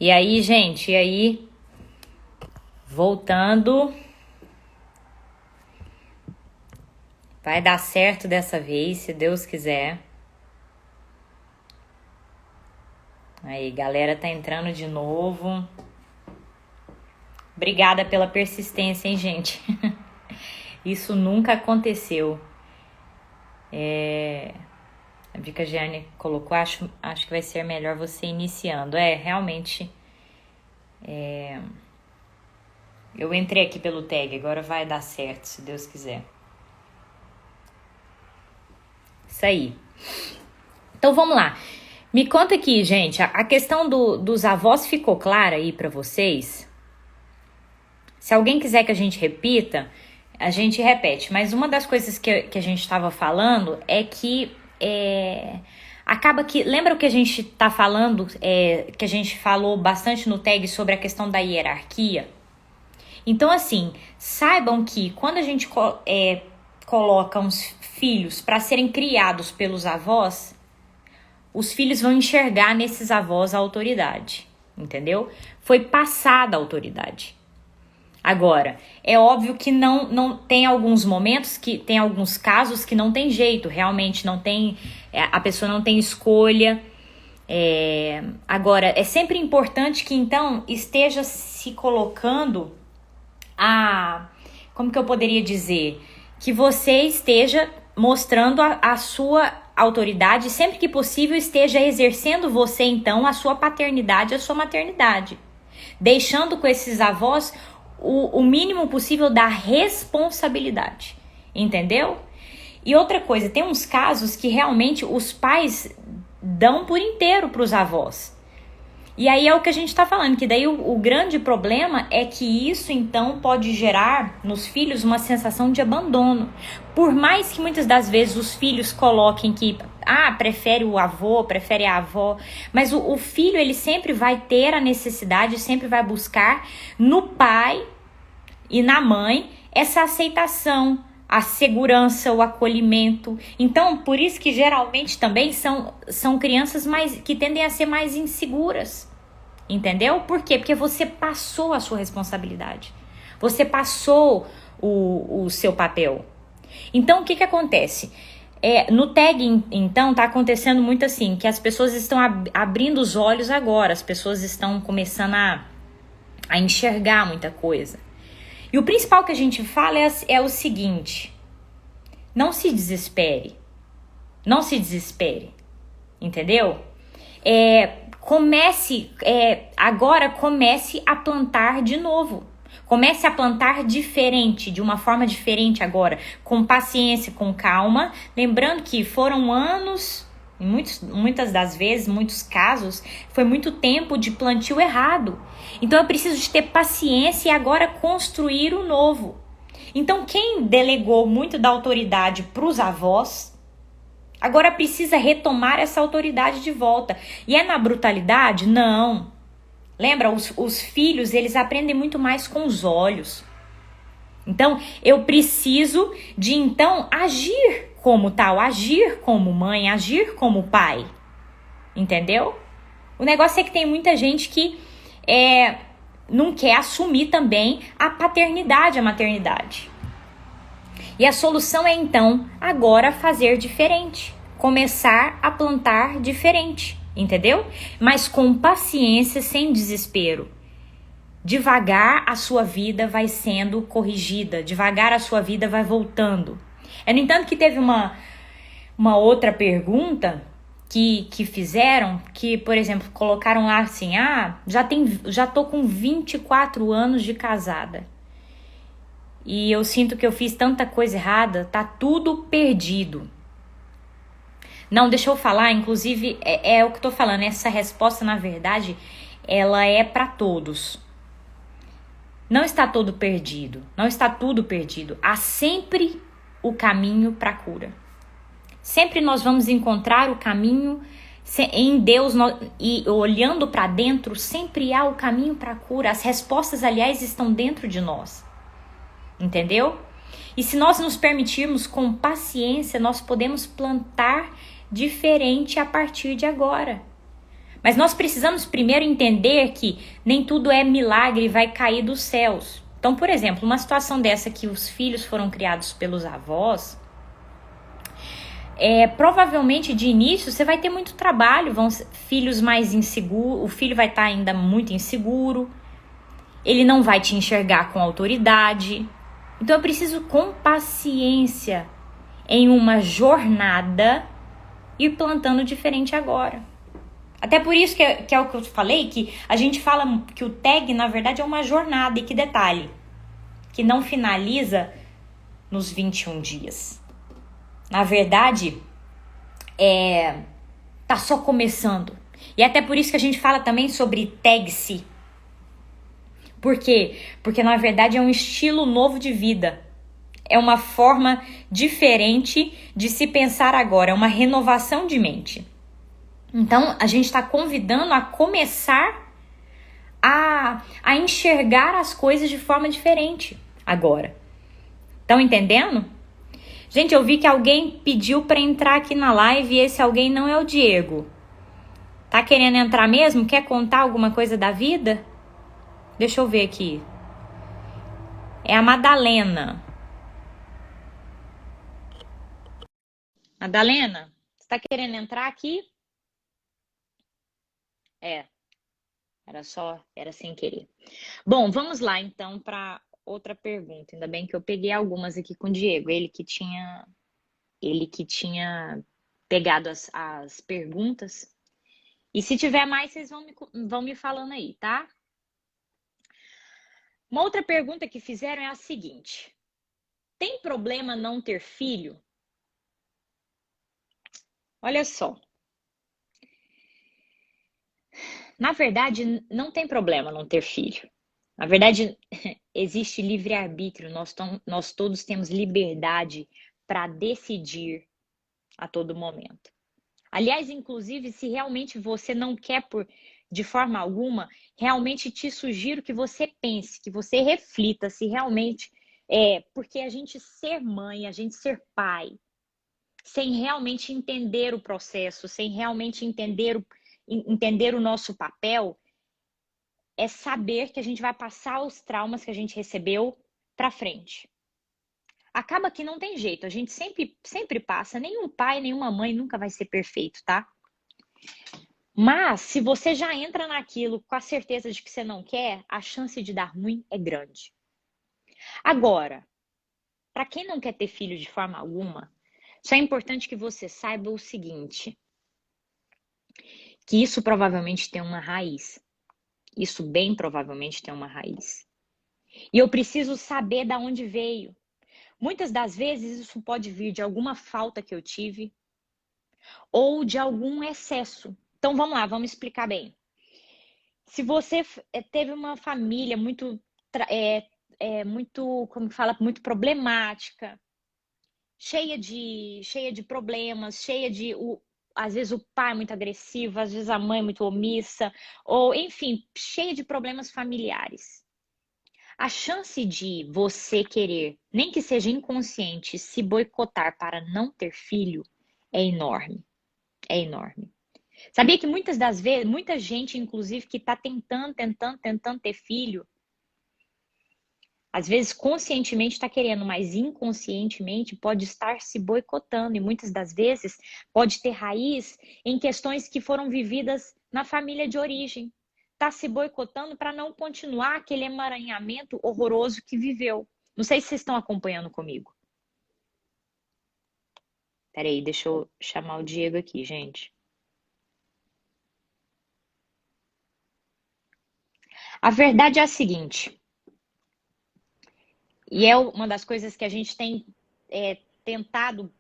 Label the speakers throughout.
Speaker 1: E aí, gente, voltando, vai dar certo dessa vez, se Deus quiser. Aí, galera tá entrando de novo. Obrigada pela persistência, hein, gente? Isso nunca aconteceu. A dica Giane colocou, acho que vai ser melhor você iniciando. Realmente, eu entrei aqui pelo tag, agora vai dar certo, se Deus quiser. Isso aí. Então, vamos lá. Me conta aqui, gente, a questão dos avós ficou clara aí pra vocês? Se alguém quiser que a gente repita, a gente repete. Mas uma das coisas que a gente estava falando é que acaba que... Lembra o que a gente tá falando, que a gente falou bastante no tag sobre a questão da hierarquia? Então, assim, saibam que quando a gente coloca uns filhos para serem criados pelos avós, os filhos vão enxergar nesses avós a autoridade, entendeu? Foi passada a autoridade. Agora, é óbvio que não tem alguns momentos, que tem alguns casos que não tem jeito, realmente não tem, a pessoa não tem escolha. Agora, é sempre importante que então esteja se colocando como que eu poderia dizer? Que você esteja mostrando a sua autoridade, sempre que possível esteja exercendo você então a sua paternidade, a sua maternidade, deixando com esses avós o mínimo possível da responsabilidade, entendeu? E outra coisa, tem uns casos que realmente os pais dão por inteiro para os avós. E aí é o que a gente está falando, que daí o grande problema é que isso então pode gerar nos filhos uma sensação de abandono. Por mais que muitas das vezes os filhos coloquem que prefere o avô, prefere a avó, mas o filho ele sempre vai ter a necessidade, sempre vai buscar no pai e na mãe essa aceitação, a segurança, o acolhimento. Então, por isso que geralmente também são crianças que tendem a ser mais inseguras. Entendeu? Por quê? Porque você passou a sua responsabilidade. Você passou o seu papel. Então, o que acontece? No tag, então, tá acontecendo muito assim, que as pessoas estão abrindo os olhos agora, as pessoas estão começando a enxergar muita coisa. E o principal que a gente fala é o seguinte: não se desespere. Não se desespere. Entendeu? Agora comece a plantar de novo. Comece a plantar diferente, de uma forma diferente agora, com paciência, com calma. Lembrando que foram anos, muitas das vezes, muitos casos, foi muito tempo de plantio errado. Então eu preciso de ter paciência e agora construir o novo. Então quem delegou muito da autoridade para os avós, agora precisa retomar essa autoridade de volta. E é na brutalidade? Não. Lembra, os filhos, eles aprendem muito mais com os olhos. Então, eu preciso de, então, agir como tal, agir como mãe, agir como pai. Entendeu? O negócio é que tem muita gente que não quer assumir também a paternidade, a maternidade. E a solução é, então, agora fazer diferente. Começar a plantar diferente, entendeu? Mas com paciência, sem desespero. Devagar a sua vida vai sendo corrigida. Devagar a sua vida vai voltando. No entanto, que teve uma outra pergunta que fizeram, que, por exemplo, colocaram lá assim, já tô com 24 anos de casada. E eu sinto que eu fiz tanta coisa errada, tá tudo perdido. Não, deixa eu falar, inclusive, é o que eu tô falando, essa resposta, na verdade, ela é para todos. Não está todo perdido, não está tudo perdido. Há sempre o caminho para a cura. Sempre nós vamos encontrar o caminho em Deus, e olhando para dentro, sempre há o caminho para a cura. As respostas, aliás, estão dentro de nós. Entendeu? E se nós nos permitirmos com paciência, nós podemos plantar diferente a partir de agora. Mas nós precisamos primeiro entender que nem tudo é milagre e vai cair dos céus. Então, por exemplo, uma situação dessa que os filhos foram criados pelos avós, provavelmente de início você vai ter muito trabalho, vão ser filhos mais inseguros, o filho vai estar ainda muito inseguro, ele não vai te enxergar com autoridade. Então eu preciso com paciência em uma jornada ir plantando diferente agora. Até por isso que é o que eu falei, que a gente fala que o tag, na verdade, é uma jornada. E que detalhe, que não finaliza nos 21 dias. Na verdade, tá só começando. E até por isso que a gente fala também sobre tag-se. Por quê? Porque, na verdade, é um estilo novo de vida. É uma forma diferente de se pensar agora. É uma renovação de mente. Então, a gente está convidando a começar a enxergar as coisas de forma diferente agora. Estão entendendo? Gente, eu vi que alguém pediu para entrar aqui na live e esse alguém não é o Diego. Tá querendo entrar mesmo? Quer contar alguma coisa da vida? Deixa eu ver aqui. É a Madalena. Madalena, você tá querendo entrar aqui? Era sem querer. Bom, vamos lá então para outra pergunta. Ainda bem que eu peguei algumas aqui com o Diego, ele que tinha pegado as perguntas. E se tiver mais, vocês vão me falando aí, tá? Uma outra pergunta que fizeram é a seguinte: tem problema não ter filho? Olha só. Na verdade, não tem problema não ter filho. Na verdade, existe livre-arbítrio. Nós todos temos liberdade para decidir a todo momento. Aliás, inclusive, se realmente você não quer de forma alguma, realmente te sugiro que você pense, que você reflita se realmente porque a gente ser mãe, a gente ser pai, sem realmente entender o processo, sem realmente entender o nosso papel, é saber que a gente vai passar os traumas que a gente recebeu para frente. Acaba que não tem jeito, a gente sempre passa, nenhum pai, nenhuma mãe nunca vai ser perfeito, tá? Mas se você já entra naquilo com a certeza de que você não quer, a chance de dar ruim é grande. Agora, para quem não quer ter filho de forma alguma, só é importante que você saiba o seguinte, que isso provavelmente tem uma raiz. Isso bem provavelmente tem uma raiz. E eu preciso saber de onde veio. Muitas das vezes isso pode vir de alguma falta que eu tive ou de algum excesso. Então vamos lá, vamos explicar bem. Se você teve uma família muito, como fala, muito problemática, cheia de problemas, às vezes o pai é muito agressivo, às vezes a mãe é muito omissa, ou enfim, cheia de problemas familiares. A chance de você querer, nem que seja inconsciente, se boicotar para não ter filho é enorme. É enorme. Sabia que muitas das vezes, muita gente, inclusive, que está tentando ter filho, às vezes conscientemente está querendo, mas inconscientemente pode estar se boicotando. E muitas das vezes pode ter raiz em questões que foram vividas na família de origem. Está se boicotando para não continuar aquele emaranhamento horroroso que viveu. Não sei se vocês estão acompanhando comigo. Peraí, deixa eu chamar o Diego aqui, gente. A verdade é a seguinte, e é uma das coisas que a gente tem tentado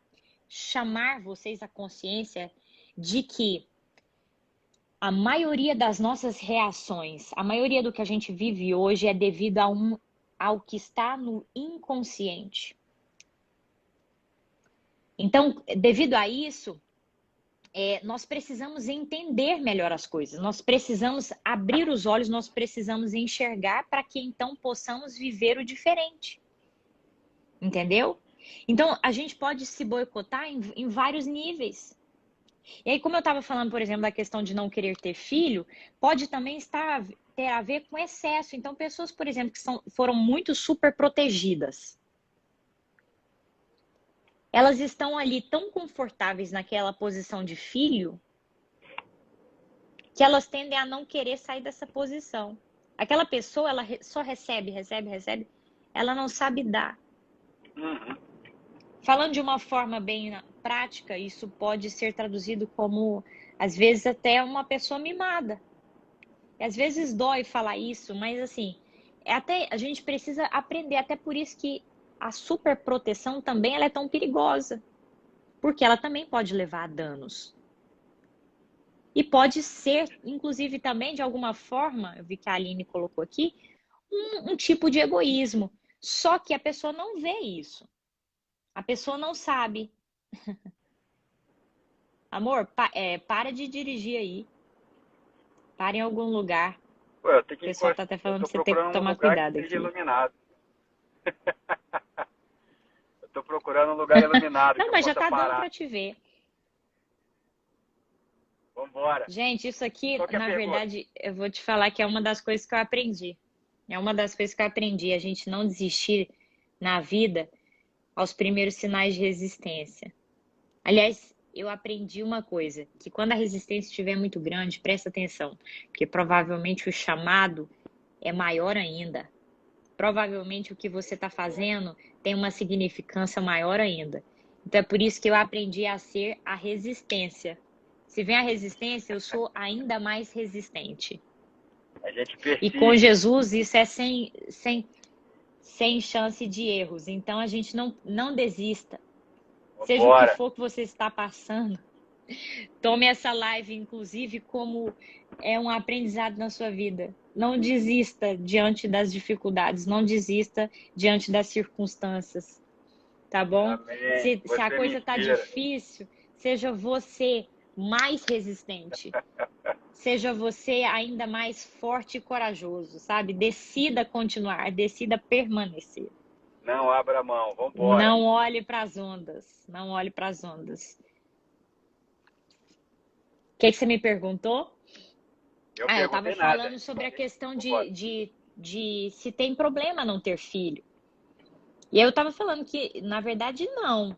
Speaker 1: chamar vocês à consciência de que a maioria das nossas reações, a maioria do que a gente vive hoje é devido ao que está no inconsciente. Então, devido a isso, nós precisamos entender melhor as coisas, nós precisamos abrir os olhos, nós precisamos enxergar para que então possamos viver o diferente. Entendeu? Então, a gente pode se boicotar em vários níveis. E aí, como eu estava falando, por exemplo, da questão de não querer ter filho, pode também ter a ver com excesso. Então, pessoas, por exemplo, que foram muito super protegidas, elas estão ali tão confortáveis naquela posição de filho que elas tendem a não querer sair dessa posição. Aquela pessoa, ela só recebe, ela não sabe dar.
Speaker 2: Uhum.
Speaker 1: Falando de uma forma bem prática, isso pode ser traduzido como, às vezes, até uma pessoa mimada. E às vezes dói falar isso, mas assim, a gente precisa aprender, até por isso que a superproteção também ela é tão perigosa, porque ela também pode levar a danos. E pode ser, inclusive, também, de alguma forma, eu vi que a Aline colocou aqui, um tipo de egoísmo. Só que a pessoa não vê isso. A pessoa não sabe. Amor, para de dirigir aí. Para em algum lugar.
Speaker 2: Pô, eu tenho
Speaker 1: O
Speaker 2: que
Speaker 1: pessoal tá até
Speaker 2: eu
Speaker 1: falando
Speaker 2: tô
Speaker 1: pra você ter que
Speaker 2: procurando um
Speaker 1: tomar
Speaker 2: lugar que
Speaker 1: cuidado
Speaker 2: seja
Speaker 1: aqui.
Speaker 2: iluminado. Eu tô procurando um lugar iluminado que
Speaker 1: Não,
Speaker 2: eu
Speaker 1: mas já
Speaker 2: possa
Speaker 1: tá dando
Speaker 2: parar.
Speaker 1: pra te ver.
Speaker 2: Vambora.
Speaker 1: Gente, isso aqui,
Speaker 2: Qual que é a
Speaker 1: na
Speaker 2: pergunta?
Speaker 1: verdade, eu vou te falar que é uma das coisas que eu aprendi. É uma das coisas que eu aprendi, a gente não desistir na vida aos primeiros sinais de resistência. Aliás, eu aprendi uma coisa, que quando a resistência estiver muito grande, presta atenção, porque provavelmente o chamado é maior ainda. Provavelmente o que você está fazendo tem uma significância maior ainda. Então é por isso que eu aprendi a ser a resistência. Se vem a resistência, eu sou ainda mais resistente.
Speaker 2: A gente
Speaker 1: E com
Speaker 2: persiste.
Speaker 1: Jesus isso é sem chance de erros. Então a gente não desista. Seja o que
Speaker 2: Vambora.
Speaker 1: for que você está passando, tome essa live, inclusive, como um aprendizado na sua vida. Não desista diante das dificuldades, não desista diante das circunstâncias, tá bom?
Speaker 2: Amém.
Speaker 1: Se a
Speaker 2: Você me
Speaker 1: coisa tá
Speaker 2: inspira.
Speaker 1: difícil, seja você mais resistente. Seja você ainda mais forte e corajoso, sabe? Decida continuar, decida permanecer.
Speaker 2: Não abra mão. Vambora.
Speaker 1: Não olhe para as ondas, não olhe para as ondas. O que você me perguntou?
Speaker 2: Eu
Speaker 1: Eu estava
Speaker 2: perguntei nada.
Speaker 1: falando sobre a questão
Speaker 2: Vambora.
Speaker 1: de se tem problema não ter filho. E aí eu estava falando que, na verdade, não.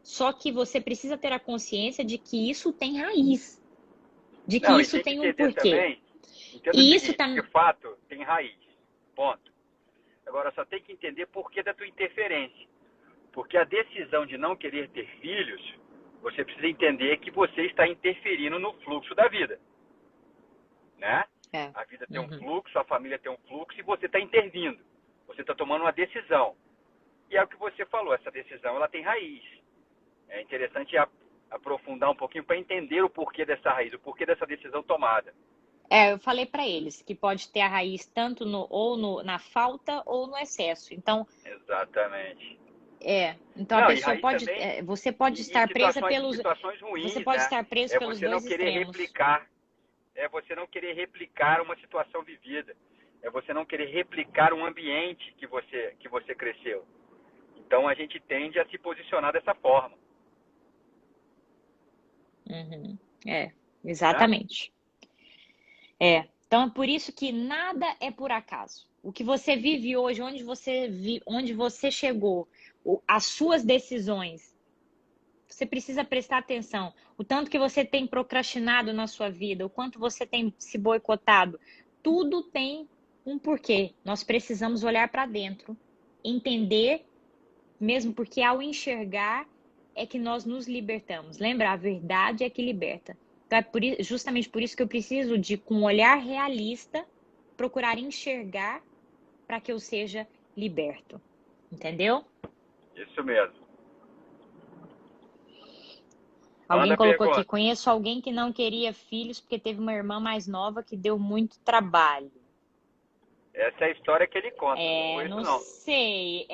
Speaker 1: Só que você precisa ter a consciência de que isso tem raiz, de que
Speaker 2: Não, e
Speaker 1: isso
Speaker 2: tem que
Speaker 1: tem um
Speaker 2: entender
Speaker 1: porquê.
Speaker 2: também, entenda o
Speaker 1: E isso
Speaker 2: seguinte,
Speaker 1: tá.
Speaker 2: de fato, tem raiz. Ponto. Agora, só tem que entender por que da tua interferência. Porque a decisão de não querer ter filhos, você precisa entender que você está interferindo no fluxo da vida. Né?
Speaker 1: É.
Speaker 2: A vida tem um
Speaker 1: Uhum.
Speaker 2: fluxo, a família tem um fluxo e você está intervindo. Você está tomando uma decisão. E é o que você falou, essa decisão ela tem raiz. É interessante aprofundar um pouquinho para entender o porquê dessa raiz, o porquê dessa decisão tomada.
Speaker 1: Eu falei para eles que pode ter a raiz tanto na falta ou no excesso. Então,
Speaker 2: Exatamente.
Speaker 1: então a
Speaker 2: Não, e
Speaker 1: pessoa
Speaker 2: raiz
Speaker 1: pode,
Speaker 2: também,
Speaker 1: você pode
Speaker 2: e
Speaker 1: estar presa
Speaker 2: situações
Speaker 1: você
Speaker 2: ruins,
Speaker 1: pode
Speaker 2: né?
Speaker 1: estar preso
Speaker 2: É
Speaker 1: pelos
Speaker 2: você não
Speaker 1: dois
Speaker 2: querer
Speaker 1: extremos.
Speaker 2: replicar, é você não querer replicar uma situação vivida, é você não querer replicar um ambiente que você cresceu. Então a gente tende a se posicionar dessa forma,
Speaker 1: Uhum.
Speaker 2: né?
Speaker 1: Exatamente. Então é por isso que nada é por acaso. O que você vive hoje, onde você chegou, as suas decisões, você precisa prestar atenção. O tanto que você tem procrastinado na sua vida, o quanto você tem se boicotado, tudo tem um porquê. Nós precisamos olhar para dentro, entender, mesmo porque ao enxergar é que nós nos libertamos. Lembra? A verdade é que liberta. Então é justamente por isso que eu preciso de, com um olhar realista, procurar enxergar para que eu seja liberto. Entendeu?
Speaker 2: Isso mesmo.
Speaker 1: Alguém
Speaker 2: Manda a
Speaker 1: colocou aqui:
Speaker 2: pergunta.
Speaker 1: conheço alguém que não queria filhos porque teve uma irmã mais nova que deu muito trabalho.
Speaker 2: Essa é a história que ele conta, não conheço
Speaker 1: Não
Speaker 2: não.
Speaker 1: sei,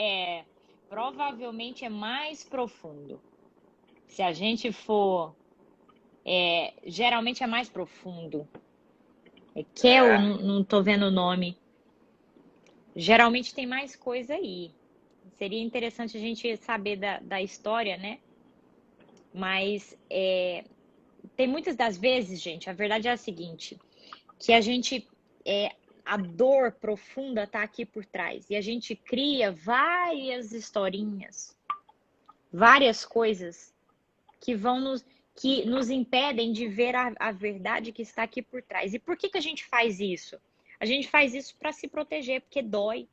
Speaker 1: provavelmente é mais profundo. Se a gente for, geralmente é mais profundo. Kel,
Speaker 2: É,
Speaker 1: não tô vendo o nome. Geralmente tem mais coisa aí. Seria interessante a gente saber da história, né? Mas tem muitas das vezes, gente, a verdade é a seguinte, que a gente, a dor profunda tá aqui por trás. E a gente cria várias historinhas, várias coisas que nos impedem de ver a verdade que está aqui por trás. E por que a gente faz isso? A gente faz isso para se proteger, porque dói.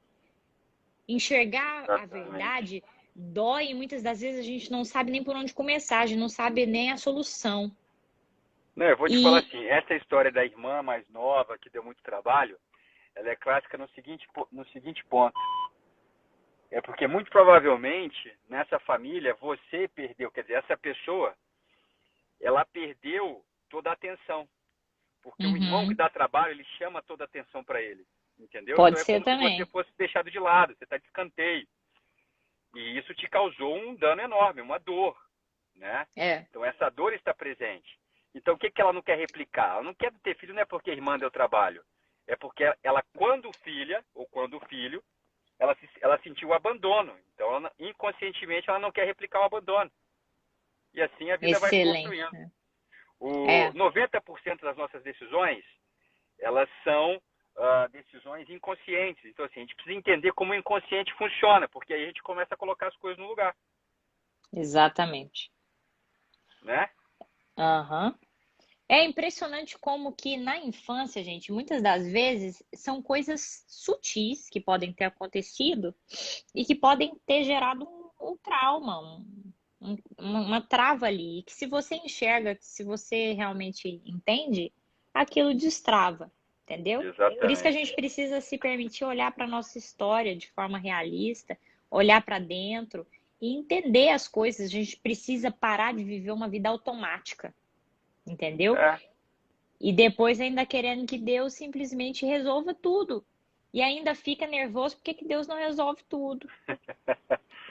Speaker 1: Enxergar a verdade dói e muitas das vezes a gente não sabe nem por onde começar, a gente não sabe nem a solução.
Speaker 2: Não, eu vou te falar assim, essa história da irmã mais nova, que deu muito trabalho, ela é clássica no seguinte ponto. É porque muito provavelmente nessa família você perdeu, quer dizer, essa pessoa, ela perdeu toda a atenção. Porque o irmão que dá trabalho, ele chama toda a atenção para ele. Entendeu?
Speaker 1: Pode
Speaker 2: então
Speaker 1: ser
Speaker 2: é como
Speaker 1: também.
Speaker 2: se você fosse deixado de lado, você está de escanteio. E isso te causou um dano enorme, uma dor, né? Então essa dor está presente. Então o que ela não quer replicar? Ela não quer ter filho, não é porque a irmã deu trabalho. É porque ela quando filha, ou quando filho, ela sentiu o abandono. Então inconscientemente ela não quer replicar o abandono. E assim a vida vai se construindo. 90% das nossas decisões, elas são decisões inconscientes. Então, assim, a gente precisa entender como o inconsciente funciona, porque aí a gente começa a colocar as coisas no lugar.
Speaker 1: Exatamente.
Speaker 2: Né?
Speaker 1: É impressionante como que na infância, gente, muitas das vezes são coisas sutis que podem ter acontecido e que podem ter gerado um trauma, uma trava ali. Que se você enxerga, que se você realmente entende, aquilo destrava. Entendeu?
Speaker 2: Exatamente.
Speaker 1: Por isso que a gente precisa se permitir olhar para a nossa história de forma realista, olhar para dentro e entender as coisas. A gente precisa parar de viver uma vida automática, entendeu? E depois ainda querendo que Deus simplesmente resolva tudo. E ainda fica nervoso porque que Deus não resolve tudo.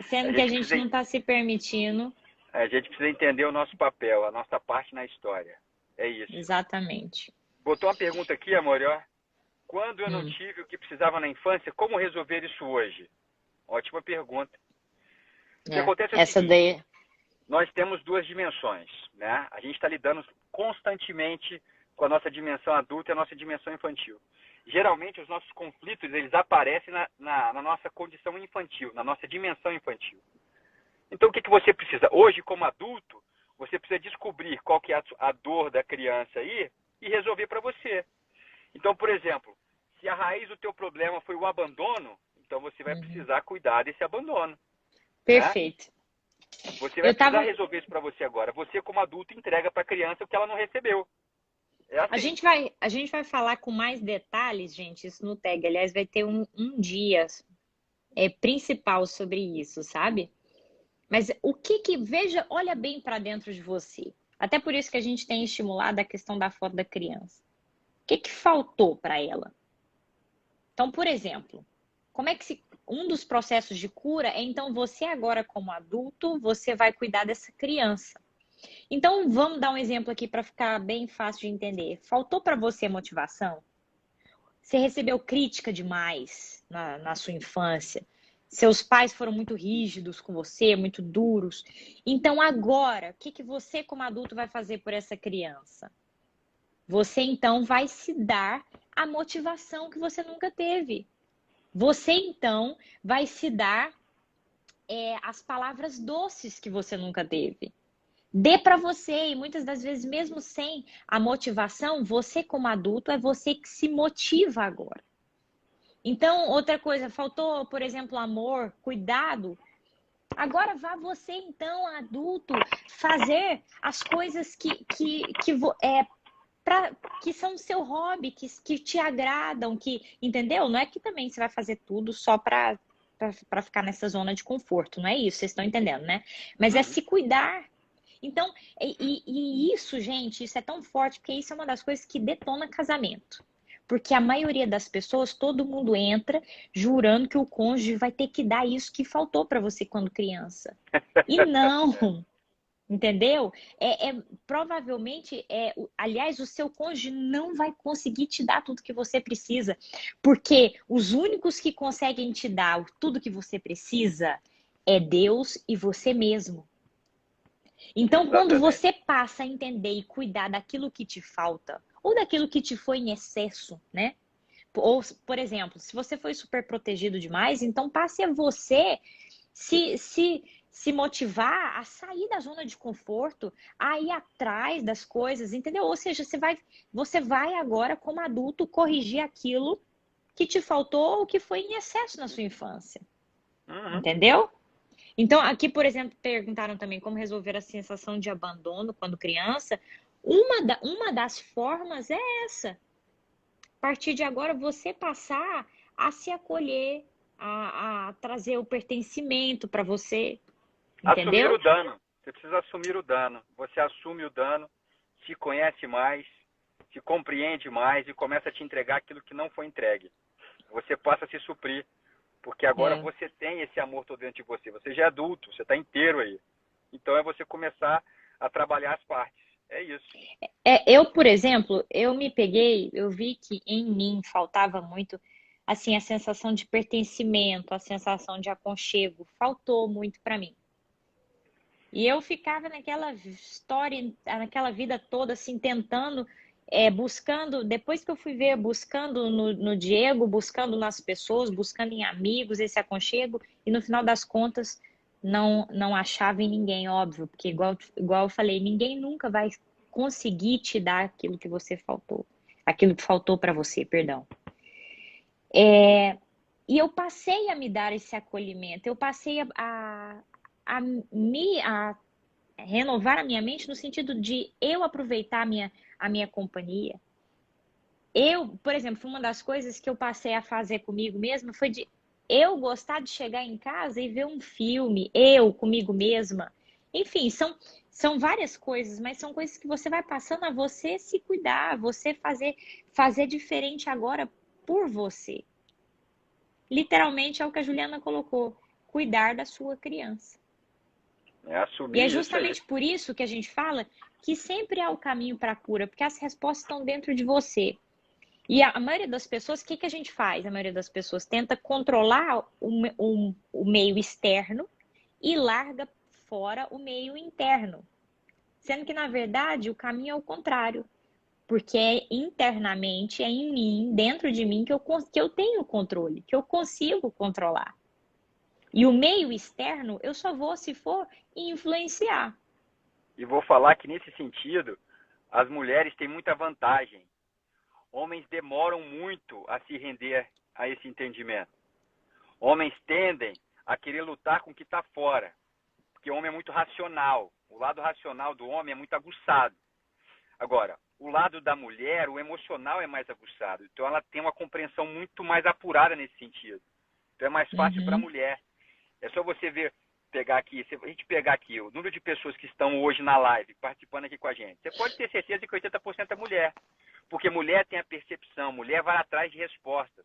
Speaker 1: Sendo que a gente não está se permitindo.
Speaker 2: A gente precisa entender o nosso papel, a nossa parte na história. É isso.
Speaker 1: Exatamente.
Speaker 2: Botou uma pergunta aqui, amor, ó. Quando eu não tive o que precisava na infância, como resolver isso hoje? Ótima pergunta. O que acontece é o seguinte, nós temos duas dimensões, né? A gente está lidando constantemente com a nossa dimensão adulta e a nossa dimensão infantil. Geralmente, os nossos conflitos, eles aparecem na nossa condição infantil, na nossa dimensão infantil. Então, o que você precisa? Hoje, como adulto, você precisa descobrir qual que é a dor da criança aí e resolver para você. Então, por exemplo, se a raiz do teu problema foi o abandono, então você vai precisar cuidar desse abandono.
Speaker 1: Perfeito.
Speaker 2: Né? Você vai precisar resolver isso para você agora. Você, como adulto, entrega para a criança o que ela não recebeu. É assim.
Speaker 1: A gente vai falar com mais detalhes, gente, isso no tag. Aliás, vai ter um dia principal sobre isso, sabe? Mas veja, olha bem para dentro de você. Até por isso que a gente tem estimulado a questão da foto da criança. O que faltou para ela? Então, por exemplo, como é que um dos processos de cura é, então, você agora como adulto, você vai cuidar dessa criança. Então, vamos dar um exemplo aqui para ficar bem fácil de entender. Faltou para você motivação? Você recebeu crítica demais na sua infância? Seus pais foram muito rígidos com você, muito duros? Então, agora, o que você como adulto vai fazer por essa criança? Você, então, vai se dar a motivação que você nunca teve. Você, então, vai se dar as palavras doces que você nunca teve. Dê para você, e muitas das vezes, mesmo sem a motivação, você como adulto, é você que se motiva agora. Então, outra coisa, faltou, por exemplo, amor, cuidado. Agora vá você, então, adulto, fazer as coisas que são seu hobby, que te agradam, entendeu? Não é que também você vai fazer tudo só para ficar nessa zona de conforto, não é isso, vocês estão entendendo, né? Mas é se cuidar. Então, e isso, gente, isso é tão forte, porque isso é uma das coisas que detona casamento. Porque a maioria das pessoas, todo mundo entra jurando que o cônjuge vai ter que dar isso que faltou para você quando criança. E não, entendeu? Provavelmente, aliás, o seu cônjuge não vai conseguir te dar tudo que você precisa. Porque os únicos que conseguem te dar tudo que você precisa é Deus e você mesmo. Então, quando
Speaker 2: Exatamente.
Speaker 1: você passa a entender e cuidar daquilo que te falta, ou daquilo que te foi em excesso, né? Ou, por exemplo, se você foi super protegido demais, então passe a você se, se, se motivar a sair da zona de conforto, a ir atrás das coisas, entendeu? Ou seja, você vai agora, como adulto, corrigir aquilo que te faltou ou que foi em excesso na sua infância,
Speaker 2: Uhum.
Speaker 1: entendeu? Então, aqui, por exemplo, perguntaram também como resolver a sensação de abandono quando criança. Uma das formas é essa. A partir de agora, você passar a se acolher, a trazer o pertencimento para você,
Speaker 2: Assumir o
Speaker 1: entendeu?
Speaker 2: dano. Você precisa assumir o dano. Você assume o dano, se conhece mais, se compreende mais e começa a te entregar aquilo que não foi entregue. Você passa a se suprir, porque agora
Speaker 1: É.
Speaker 2: você tem esse amor todo dentro de você. Você já é adulto, você está inteiro aí. Então é você começar a trabalhar as partes. É isso.
Speaker 1: Eu, por exemplo, eu me peguei, eu vi que em mim faltava muito, assim, a sensação de pertencimento, a sensação de aconchego, faltou muito para mim. E eu ficava naquela história, naquela vida toda, assim, tentando, buscando, depois que eu fui ver, buscando no Diego, buscando nas pessoas, buscando em amigos esse aconchego, e no final das contas não achava em ninguém, óbvio, porque igual eu falei, ninguém nunca vai conseguir te dar aquilo que você faltou, aquilo que faltou para você, perdão. E eu passei a me dar esse acolhimento, eu passei a renovar a minha mente no sentido de eu aproveitar a minha companhia. Eu, por exemplo, uma das coisas que eu passei a fazer comigo mesma foi de eu gostar de chegar em casa e ver um filme, eu comigo mesma. Enfim, são várias coisas, mas são coisas que você vai passando a você se cuidar, você fazer diferente agora por você. Literalmente é o que a Juliana colocou, cuidar da sua criança.
Speaker 2: É
Speaker 1: E é
Speaker 2: assumir isso aí.
Speaker 1: justamente por isso que a gente fala que sempre há o caminho para a cura, porque as respostas estão dentro de você. E a maioria das pessoas, o que que a gente faz? A maioria das pessoas tenta controlar o meio externo e larga fora o meio interno. Sendo que, na verdade, o caminho é o contrário. Porque é internamente, é em mim, dentro de mim, que eu tenho controle, que eu consigo controlar. E o meio externo, eu só vou, se for, influenciar.
Speaker 2: E vou falar que nesse sentido, as mulheres têm muita vantagem. Homens demoram muito a se render a esse entendimento. Homens tendem a querer lutar com o que está fora, porque o homem é muito racional. O lado racional do homem é muito aguçado. Agora, o lado da mulher, o emocional é mais aguçado. Então ela tem uma compreensão muito mais apurada nesse sentido. Então é mais fácil para a
Speaker 1: Uhum.
Speaker 2: mulher. É só você ver, pegar aqui, se a gente pegar aqui o número de pessoas que estão hoje na live, participando aqui com a gente. Você pode ter certeza que 80% é mulher. Porque mulher tem a percepção, mulher vai atrás de respostas.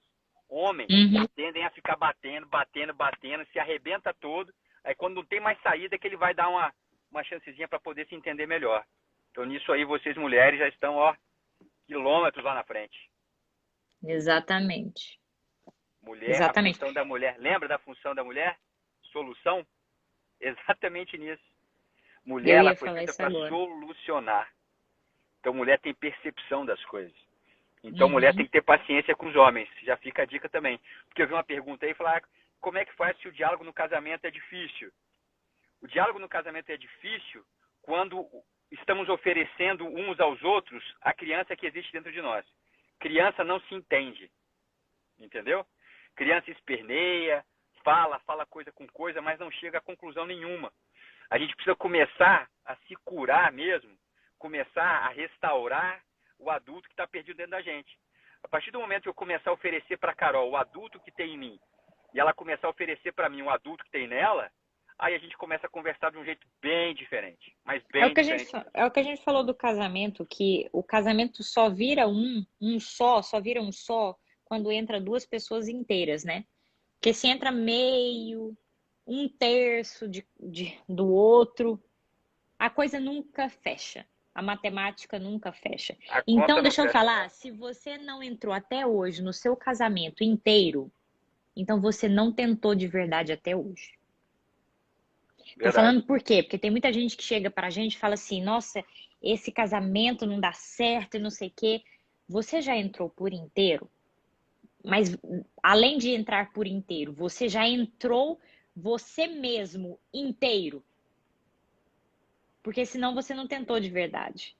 Speaker 2: Homens
Speaker 1: Uhum.
Speaker 2: tendem a ficar batendo, batendo, batendo, se arrebenta todo. Aí quando não tem mais saída é que ele vai dar uma chancezinha para poder se entender melhor. Então nisso aí vocês mulheres já estão, ó, quilômetros lá na frente.
Speaker 1: Exatamente.
Speaker 2: Mulher, a
Speaker 1: Exatamente.
Speaker 2: função da mulher, lembra da função da mulher? Solução? Exatamente nisso. Mulher,
Speaker 1: Eu
Speaker 2: ela
Speaker 1: ia
Speaker 2: foi
Speaker 1: falar
Speaker 2: feita
Speaker 1: isso
Speaker 2: para
Speaker 1: agora.
Speaker 2: solucionar. Então mulher tem percepção das coisas. Então mulher tem
Speaker 1: Uhum.
Speaker 2: que ter paciência com os homens. Já fica a dica também. Porque eu vi uma pergunta aí e falar, como é que faz se o diálogo no casamento é difícil? O diálogo no casamento é difícil quando estamos oferecendo uns aos outros a criança que existe dentro de nós. Criança não se entende, entendeu? Criança esperneia, fala coisa com coisa, mas não chega a conclusão nenhuma. A gente precisa começar a se curar mesmo, começar a restaurar o adulto que está perdido dentro da gente. A partir do momento que eu começar a oferecer para a Carol o adulto que tem em mim, e ela começar a oferecer para mim o adulto que tem nela, aí a gente começa a conversar de um jeito bem diferente, mas
Speaker 1: É o
Speaker 2: bem
Speaker 1: que a gente,
Speaker 2: diferente mesmo.
Speaker 1: é o que a gente falou do casamento, que o casamento só vira só vira um só quando entra duas pessoas inteiras, né? Porque se entra meio, um terço do outro, a coisa nunca fecha. A matemática nunca fecha.
Speaker 2: A
Speaker 1: Então,
Speaker 2: conta não
Speaker 1: deixa eu
Speaker 2: fecha
Speaker 1: falar,
Speaker 2: mesmo.
Speaker 1: se você não entrou até hoje no seu casamento inteiro, então você não tentou de verdade até hoje. Tô
Speaker 2: Verdade.
Speaker 1: falando por quê? Porque tem muita gente que chega pra gente e fala assim, nossa, esse casamento não dá certo e não sei o quê. Você já entrou por inteiro? Mas além de entrar por inteiro, você já entrou você mesmo inteiro? Porque senão você não tentou de verdade.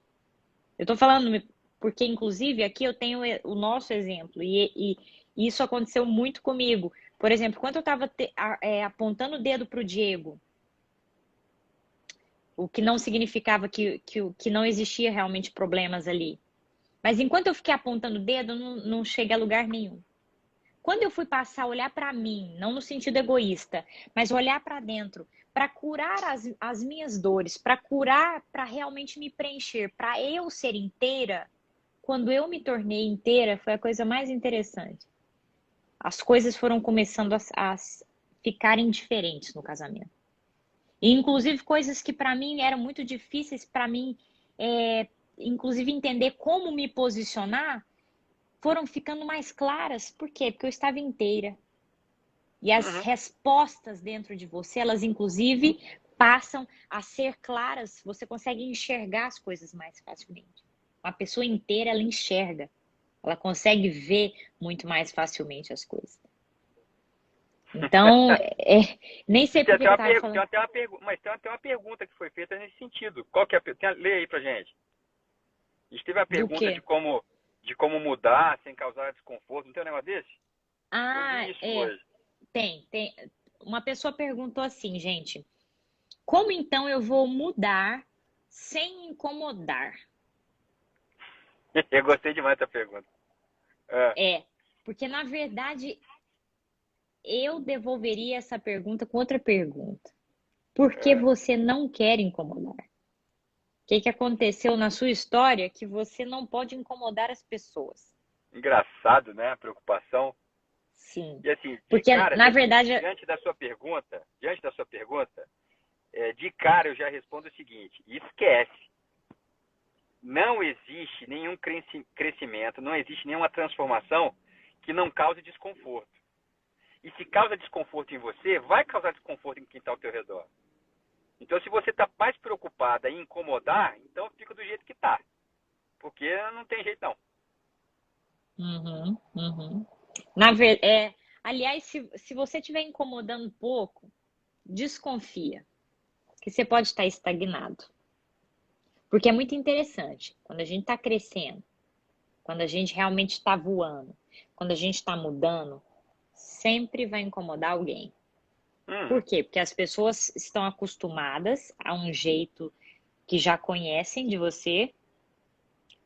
Speaker 1: Eu tô falando porque, inclusive, aqui eu tenho o nosso exemplo. E isso aconteceu muito comigo. Por exemplo, quando eu tava apontando o dedo pro Diego, o que não significava que não existia realmente problemas ali. Mas enquanto eu fiquei apontando o dedo, não cheguei a lugar nenhum. Quando eu fui passar a olhar para mim, não no sentido egoísta, mas olhar para dentro, para curar as minhas dores, para curar, para realmente me preencher, para eu ser inteira, quando eu me tornei inteira, foi a coisa mais interessante. As coisas foram começando a ficarem diferentes no casamento. E, inclusive, coisas que para mim eram muito difíceis para mim, inclusive entender como me posicionar, foram ficando mais claras. Por quê? Porque eu estava inteira. E as
Speaker 2: Uhum.
Speaker 1: respostas dentro de você, elas inclusive passam a ser claras. Você consegue enxergar as coisas mais facilmente. Uma pessoa inteira, ela enxerga. Ela consegue ver muito mais facilmente as coisas. Então, nem sei por que eu estava falando.
Speaker 2: Mas tem até uma pergunta que foi feita nesse sentido. Qual que é lê aí pra gente. A gente teve a
Speaker 1: Do
Speaker 2: pergunta
Speaker 1: quê?
Speaker 2: de como mudar sem causar desconforto. Não tem um negócio desse? Eu
Speaker 1: Ah,
Speaker 2: vi isso hoje.
Speaker 1: tem. Uma pessoa perguntou assim, gente, como então eu vou mudar sem incomodar?
Speaker 2: Eu gostei demais dessa pergunta. É,
Speaker 1: Porque na verdade eu devolveria essa pergunta com outra pergunta. Por que
Speaker 2: é.
Speaker 1: você não quer incomodar? O que aconteceu na sua história que você não pode incomodar as pessoas?
Speaker 2: Engraçado, né? A preocupação.
Speaker 1: Sim.
Speaker 2: E assim, de
Speaker 1: Porque
Speaker 2: cara,
Speaker 1: na verdade,
Speaker 2: diante da sua pergunta, de cara eu já respondo o seguinte: esquece. Não existe nenhum crescimento, não existe nenhuma transformação que não cause desconforto. E se causa desconforto em você, vai causar desconforto em quem está ao teu redor. Então, se você está mais preocupada em incomodar, então fica do jeito que está. Porque não tem jeito não.
Speaker 1: uhum, uhum. Na ver, aliás, se você estiver incomodando um pouco, desconfia que você pode estar estagnado. Porque é muito interessante, quando a gente está crescendo, quando a gente realmente está voando, quando a gente está mudando, sempre vai incomodar alguém. Por
Speaker 2: Uhum.
Speaker 1: quê? Porque as pessoas estão acostumadas a um jeito que já conhecem de você,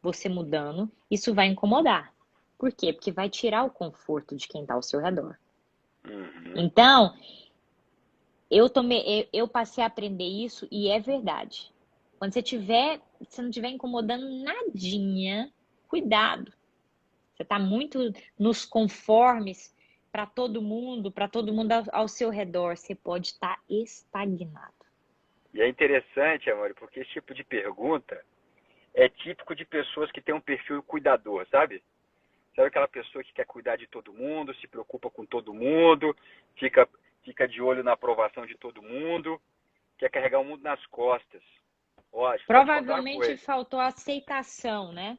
Speaker 1: você mudando, isso vai incomodar. Por quê? Porque vai tirar o conforto de quem está ao seu redor.
Speaker 2: Uhum.
Speaker 1: Então, eu passei a aprender isso e é verdade. Quando você não estiver incomodando nadinha, cuidado. Você está muito nos conformes para todo mundo ao seu redor. Você pode estar estagnado.
Speaker 2: E é interessante, amor, porque esse tipo de pergunta é típico de pessoas que têm um perfil cuidador, sabe? Sabe aquela pessoa que quer cuidar de todo mundo, se preocupa com todo mundo, fica de olho na aprovação de todo mundo, quer carregar o mundo nas costas. Ó, deixa eu só te contar uma
Speaker 1: Provavelmente
Speaker 2: coisa.
Speaker 1: faltou aceitação, né?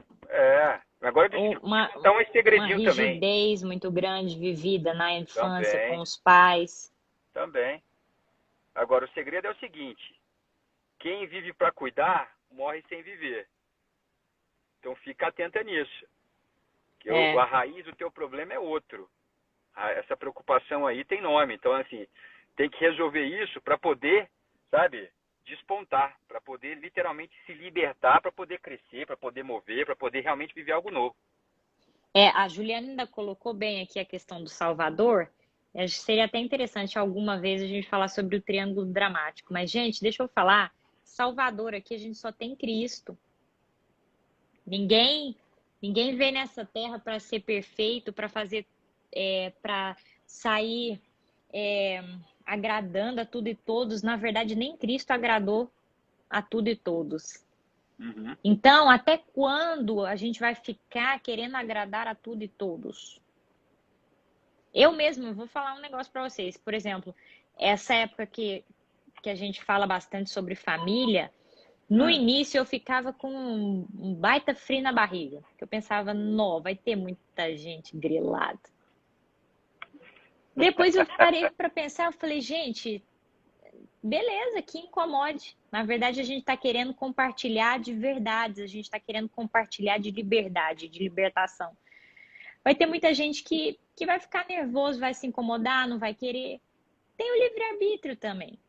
Speaker 2: Agora deixa
Speaker 1: Ou
Speaker 2: eu te contar um
Speaker 1: uma
Speaker 2: segredinho também.
Speaker 1: rigidez muito grande vivida na infância com
Speaker 2: Também,
Speaker 1: os pais.
Speaker 2: também. Agora, o segredo é o seguinte: quem vive para cuidar, morre sem viver. Então fica atenta nisso. Que
Speaker 1: É,
Speaker 2: a raiz do teu problema é outro. Essa preocupação aí tem nome. Então, assim, tem que resolver isso para poder, sabe, despontar, para poder literalmente se libertar, para poder crescer, para poder mover, para poder realmente viver algo novo.
Speaker 1: a Juliana ainda colocou bem aqui a questão do Salvador. Seria até interessante alguma vez a gente falar sobre o triângulo dramático. Mas, gente, deixa eu falar. Salvador aqui a gente só tem Cristo. Ninguém, ninguém veio nessa terra para ser perfeito, para fazer, para sair agradando a tudo e todos. Na verdade, nem Cristo agradou a tudo e todos.
Speaker 2: Uhum.
Speaker 1: Então, até quando a gente vai ficar querendo agradar a tudo e todos? Eu mesmo vou falar um negócio para vocês. Por exemplo, essa época que que a gente fala bastante sobre família, no início eu ficava com um baita frio na barriga. Que eu pensava, não, vai ter muita gente grilada. Depois eu parei para pensar, eu falei, gente, beleza, que incomode. Na verdade, a gente está querendo compartilhar de verdades, a gente está querendo compartilhar de liberdade, de libertação. Vai ter muita gente que vai ficar nervoso, vai se incomodar, não vai querer. Tem o livre-arbítrio também,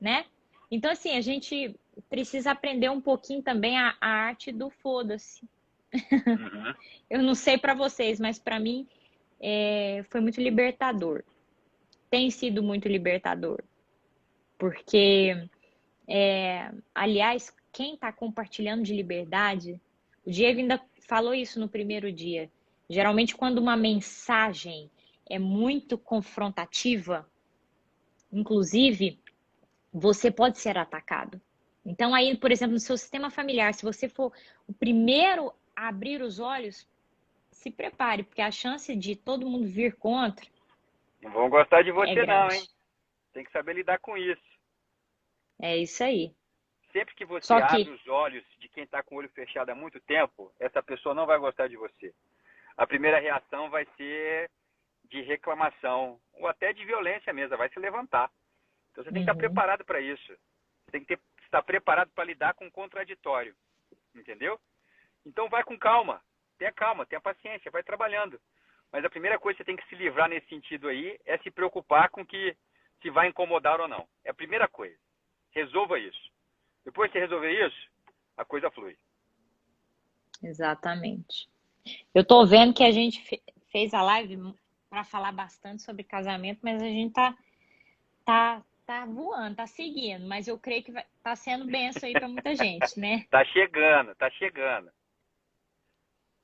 Speaker 1: né? Então, assim, a gente precisa aprender um pouquinho também a arte do foda-se.
Speaker 2: Uhum.
Speaker 1: Eu não sei para vocês, mas para mim foi muito libertador. Tem sido muito libertador. Porque, aliás, quem está compartilhando de liberdade, o Diego ainda falou isso no primeiro dia. Geralmente, quando uma mensagem é muito confrontativa, inclusive, você pode ser atacado. Então, aí, por exemplo, no seu sistema familiar, se você for o primeiro a abrir os olhos, se prepare, porque a chance de todo mundo vir contra
Speaker 2: Não vão gostar de
Speaker 1: é
Speaker 2: você não, hein?
Speaker 1: grande.
Speaker 2: Tem que saber lidar com isso.
Speaker 1: É isso aí.
Speaker 2: Sempre que você
Speaker 1: Só
Speaker 2: abre
Speaker 1: que,
Speaker 2: os olhos de quem está com o olho fechado há muito tempo, essa pessoa não vai gostar de você. A primeira reação vai ser de reclamação, ou até de violência mesmo, vai se levantar. Então você tem que estar preparado para isso. Você tem que estar preparado para lidar com o contraditório. Entendeu? Então vai com calma, tenha paciência, vai trabalhando. Mas a primeira coisa que você tem que se livrar nesse sentido aí é se preocupar com que se vai incomodar ou não. É a primeira coisa. Resolva isso. Depois que você resolver isso, a coisa flui.
Speaker 1: exatamente. Eu tô vendo que a gente fez a live para falar bastante sobre casamento, mas a gente tá voando, tá seguindo, mas eu creio que tá sendo benção aí para muita gente, né?
Speaker 2: Tá chegando, tá chegando.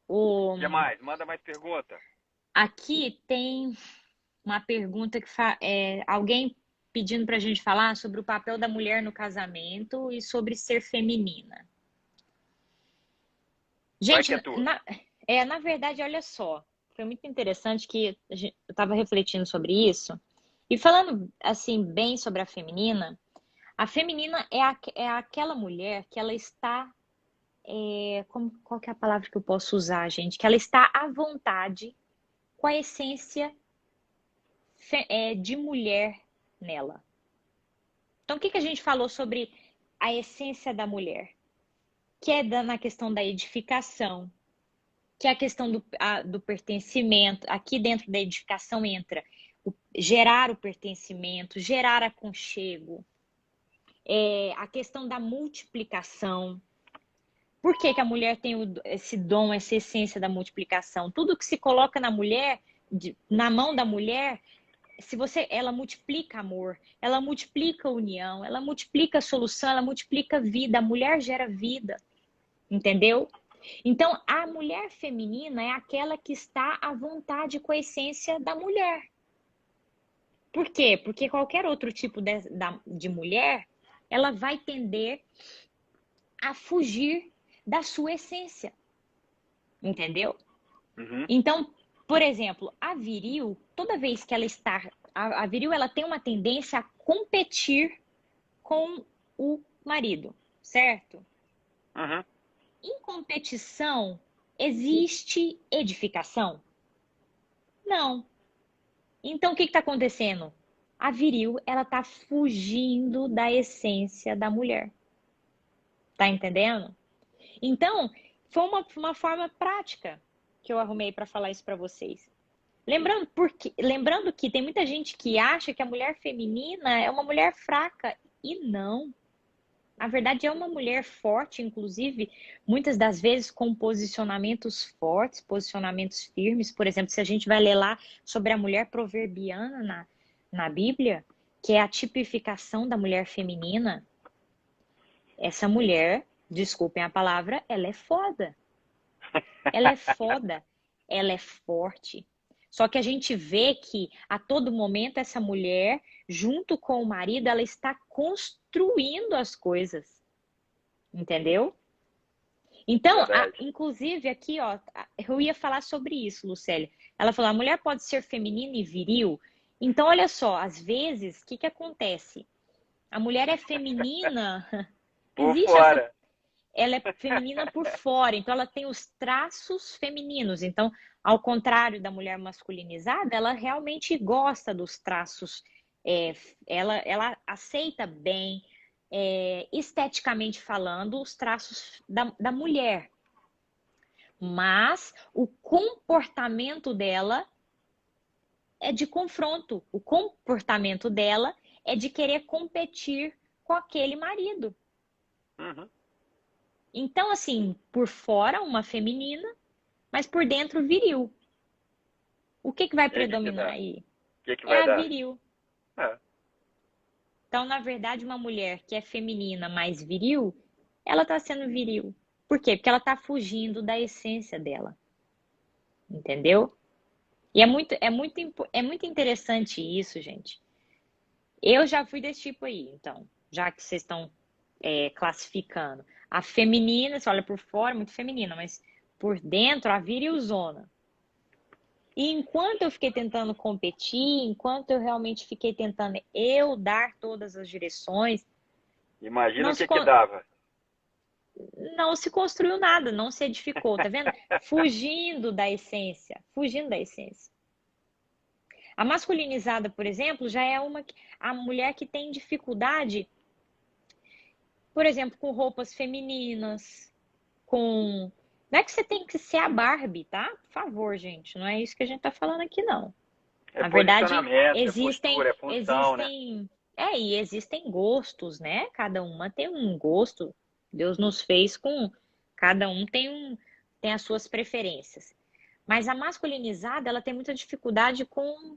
Speaker 1: O,
Speaker 2: O que mais? Manda mais pergunta.
Speaker 1: aqui tem uma pergunta que alguém pedindo para a gente falar sobre o papel da mulher no casamento e sobre ser feminina.
Speaker 2: Vai
Speaker 1: Gente,
Speaker 2: que é tua.
Speaker 1: na verdade, olha só, foi muito interessante que eu estava refletindo sobre isso e falando assim bem sobre a feminina é aquela mulher que ela está, qual que é a palavra que eu posso usar, gente? Que ela está à vontade com a essência de mulher nela. Então, o que a gente falou sobre a essência da mulher? Que é na questão da edificação, que é a questão do pertencimento. Aqui dentro da edificação entra gerar o pertencimento, gerar aconchego, a questão da multiplicação. Por que a mulher tem esse dom, essa essência da multiplicação? Tudo que se coloca na mulher, na mão da mulher, ela multiplica amor, ela multiplica união, ela multiplica solução, ela multiplica vida. A mulher gera vida, entendeu? Então, a mulher feminina é aquela que está à vontade com a essência da mulher. Por quê? Porque qualquer outro tipo de mulher, ela vai tender a fugir da sua essência, entendeu?
Speaker 2: Uhum.
Speaker 1: Então, por exemplo, a viril, toda vez que ela está... A viril, ela tem uma tendência a competir com o marido, certo?
Speaker 2: Uhum.
Speaker 1: Em competição, existe edificação? Não. Então, o que está acontecendo? A viril, ela está fugindo da essência da mulher. Tá entendendo? Então, foi uma forma prática que eu arrumei para falar isso para vocês. Lembrando que tem muita gente que acha que a mulher feminina é uma mulher fraca. E não. Na verdade, é uma mulher forte, inclusive, muitas das vezes com posicionamentos fortes, posicionamentos firmes. Por exemplo, se a gente vai ler lá sobre a mulher proverbiana na Bíblia, que é a tipificação da mulher feminina, essa mulher, desculpem a palavra, ela é foda. Ela é foda, ela é forte. Só que a gente vê que a todo momento essa mulher, junto com o marido, ela está construindo as coisas. Entendeu? Então, inclusive aqui, ó, eu ia falar sobre isso, Lucélia. Ela falou, a mulher pode ser feminina e viril. Então, olha só, às vezes, o que acontece? A mulher é feminina.
Speaker 2: Por
Speaker 1: Existe essa.
Speaker 2: fora.
Speaker 1: Ela é feminina por fora, então ela tem os traços femininos. Então, ao contrário da mulher masculinizada, ela realmente gosta dos traços. é, ela aceita bem, esteticamente falando, os traços da mulher. Mas o comportamento dela é de confronto. O comportamento dela é de querer competir com aquele marido.
Speaker 2: Uhum.
Speaker 1: Então, assim, por fora, uma feminina, mas por dentro, viril. O que vai
Speaker 2: E aí, o que que
Speaker 1: predominar
Speaker 2: dá?
Speaker 1: aí?
Speaker 2: O que que
Speaker 1: É
Speaker 2: vai
Speaker 1: a
Speaker 2: dar?
Speaker 1: viril.
Speaker 2: É.
Speaker 1: Então, na verdade, uma mulher que é feminina, mais viril, ela tá sendo viril. Por quê? Porque ela tá fugindo da essência dela. Entendeu? E é muito interessante isso, gente. Eu já fui desse tipo aí, então, já que vocês estão classificando. A feminina, você olha por fora, muito feminina, mas por dentro, a virilzona. E enquanto eu fiquei tentando competir, enquanto eu realmente fiquei tentando eu dar todas as direções,
Speaker 2: Imagina
Speaker 1: não
Speaker 2: o
Speaker 1: se,
Speaker 2: que que dava.
Speaker 1: não se construiu nada, não se edificou, tá vendo? Fugindo da essência, fugindo da essência. A masculinizada, por exemplo, já é a mulher que tem dificuldade, por exemplo, com roupas femininas, com. Não é que você tem que ser a Barbie, tá? Por favor, gente, não é isso que a gente tá falando aqui, não.
Speaker 2: É
Speaker 1: Na verdade,
Speaker 2: posicionamento, é
Speaker 1: existem,
Speaker 2: postura, é função, né?
Speaker 1: existem, e existem gostos, né? Cada uma tem um gosto. Deus nos fez com, cada um tem as suas preferências. Mas a masculinizada, ela tem muita dificuldade com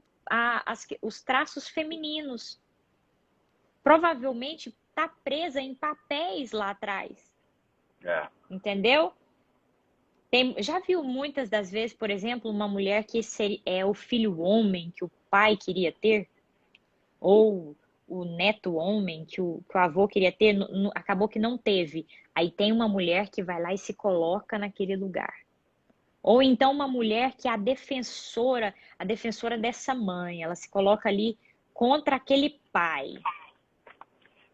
Speaker 1: os traços femininos. Provavelmente está presa em papéis lá atrás,
Speaker 2: É.
Speaker 1: entendeu? Já viu muitas das vezes, por exemplo, uma mulher que é o filho homem que o pai queria ter, ou o neto homem que o avô queria ter, acabou que não teve. Aí tem uma mulher que vai lá e se coloca naquele lugar. Ou então uma mulher que é a defensora dessa mãe, ela se coloca ali contra aquele pai.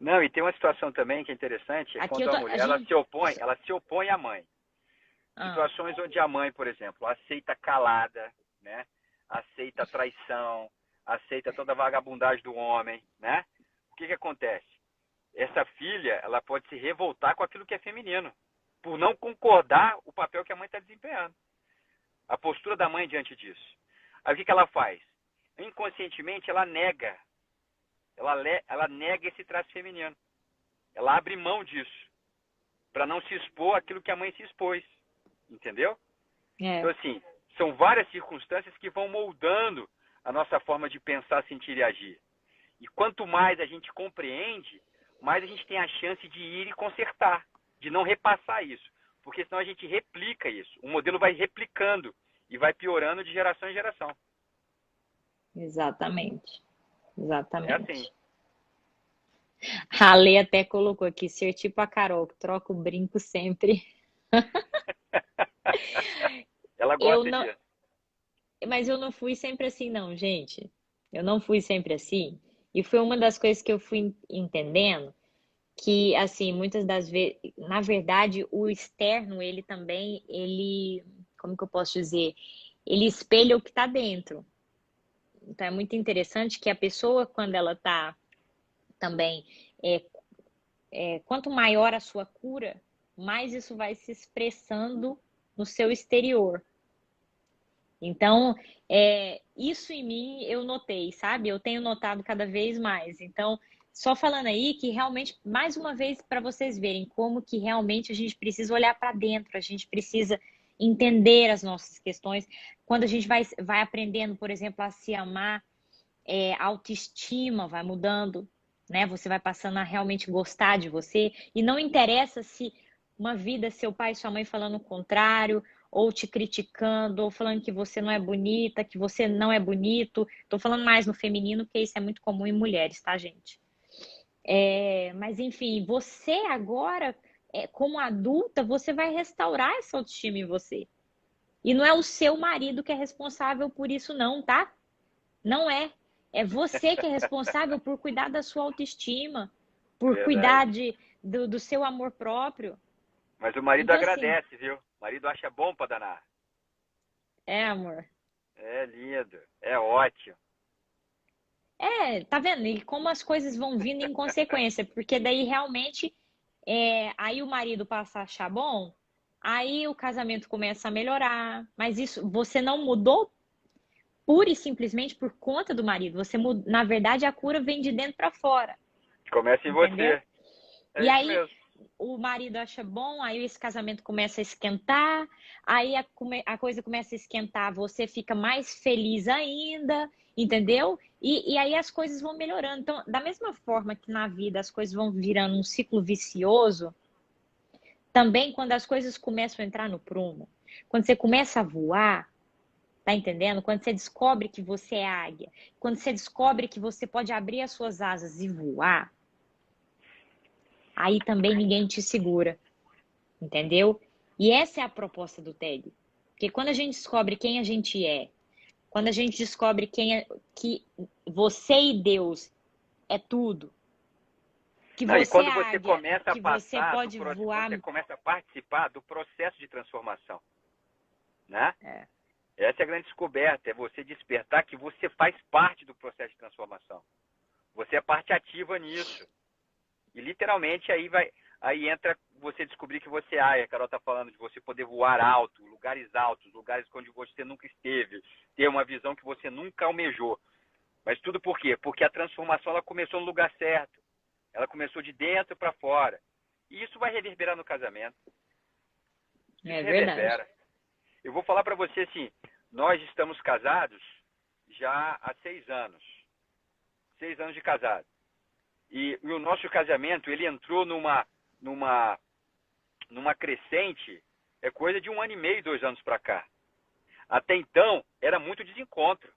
Speaker 2: Não, e tem uma situação também que é interessante, é
Speaker 1: Aqui
Speaker 2: quando a
Speaker 1: a
Speaker 2: mulher
Speaker 1: gente.
Speaker 2: ela se opõe à mãe.
Speaker 1: Ah,
Speaker 2: Situações onde a mãe, por exemplo, aceita calada, né? Aceita a traição, aceita toda a vagabundagem do homem, né? O que que acontece? Essa filha, ela pode se revoltar com aquilo que é feminino, por não concordar o papel que a mãe está desempenhando. A postura da mãe diante disso. Aí o que que ela faz? Inconscientemente, ela nega esse traço feminino. Ela abre mão disso, para não se expor àquilo que a mãe se expôs. Entendeu? Então,
Speaker 1: é,
Speaker 2: assim, são várias circunstâncias que vão moldando a nossa forma de pensar, sentir e agir. E quanto mais a gente compreende, mais a gente tem a chance de ir e consertar, de não repassar isso. Porque senão a gente replica isso. O modelo vai replicando e vai piorando de geração em geração.
Speaker 1: exatamente.
Speaker 2: É assim.
Speaker 1: Exatamente. A Lê até colocou aqui, ser tipo a Carol, que troca o brinco sempre.
Speaker 2: Ela
Speaker 1: Eu
Speaker 2: gosta
Speaker 1: não,
Speaker 2: disso.
Speaker 1: mas eu não fui sempre assim, não, gente. Eu não fui sempre assim. E foi uma das coisas que eu fui entendendo que, assim, muitas das vezes, na verdade, o externo, ele também, como que eu posso dizer? Ele espelha o que está dentro. Então é muito interessante que a pessoa, quando ela está também, é, quanto maior a sua cura, mais isso vai se expressando no seu exterior. Então, isso em mim eu notei, sabe? Eu tenho notado cada vez mais. Então, só falando aí que realmente, mais uma vez, para vocês verem como que realmente a gente precisa olhar para dentro, a gente precisa entender as nossas questões. Quando a gente vai aprendendo, por exemplo, a se amar, a autoestima vai mudando, né? Você vai passando a realmente gostar de você. E não interessa se uma vida, seu pai e sua mãe falando o contrário, ou te criticando, ou falando que você não é bonita, que você não é bonito. Tô falando mais no feminino, porque isso é muito comum em mulheres, tá, gente? Mas enfim, você agora, como adulta, você vai restaurar essa autoestima em você. E não é o seu marido que é responsável por isso, não, tá? Não é. É você que é responsável por cuidar da sua autoestima. por cuidar
Speaker 2: Verdade.
Speaker 1: do seu amor próprio.
Speaker 2: Mas o marido
Speaker 1: Então, assim,
Speaker 2: agradece, viu? O marido acha bom pra danar.
Speaker 1: amor.
Speaker 2: É lindo. É ótimo.
Speaker 1: Tá vendo? E como as coisas vão vindo em consequência, porque daí realmente, aí o marido passa a achar bom, aí o casamento começa a melhorar, mas isso, você não mudou pura e simplesmente por conta do marido, na verdade a cura vem de dentro para fora,
Speaker 2: Começa em
Speaker 1: entendeu?
Speaker 2: você. É
Speaker 1: E
Speaker 2: isso
Speaker 1: aí
Speaker 2: mesmo.
Speaker 1: o marido acha bom, aí esse casamento começa a esquentar, aí a coisa começa a esquentar, você fica mais feliz ainda, entendeu? E aí as coisas vão melhorando. Então, da mesma forma que na vida as coisas vão virando um ciclo vicioso, também quando as coisas começam a entrar no prumo, quando você começa a voar, tá entendendo? Quando você descobre que você é águia, quando você descobre que você pode abrir as suas asas e voar, aí também ninguém te segura. Entendeu? E essa é a proposta do TED. Porque quando a gente descobre quem a gente é, quando a gente descobre que você e Deus é tudo, que
Speaker 2: Não, e
Speaker 1: você é
Speaker 2: quando você
Speaker 1: águia,
Speaker 2: começa a
Speaker 1: que você
Speaker 2: passar
Speaker 1: pode
Speaker 2: quando
Speaker 1: voar.
Speaker 2: você começa a participar do processo de transformação, né?
Speaker 1: É,
Speaker 2: Essa é a grande descoberta, é você despertar que você faz parte do processo de transformação. Você é parte ativa nisso. E literalmente aí entra você descobrir que você é águia. A Carol está falando de você poder voar alto, altos, lugares onde você nunca esteve, ter uma visão que você nunca almejou. Mas tudo por quê? Porque a transformação ela começou no lugar certo. Ela começou de dentro para fora. E isso vai reverberar no casamento. Isso
Speaker 1: é verdade.
Speaker 2: reverbera. Eu vou falar para você assim, nós estamos casados já há 6 anos. 6 anos de casado. E o nosso casamento, ele entrou numa crescente, é coisa de 1 ano e meio, 2 anos para cá. Até então, era muito desencontro.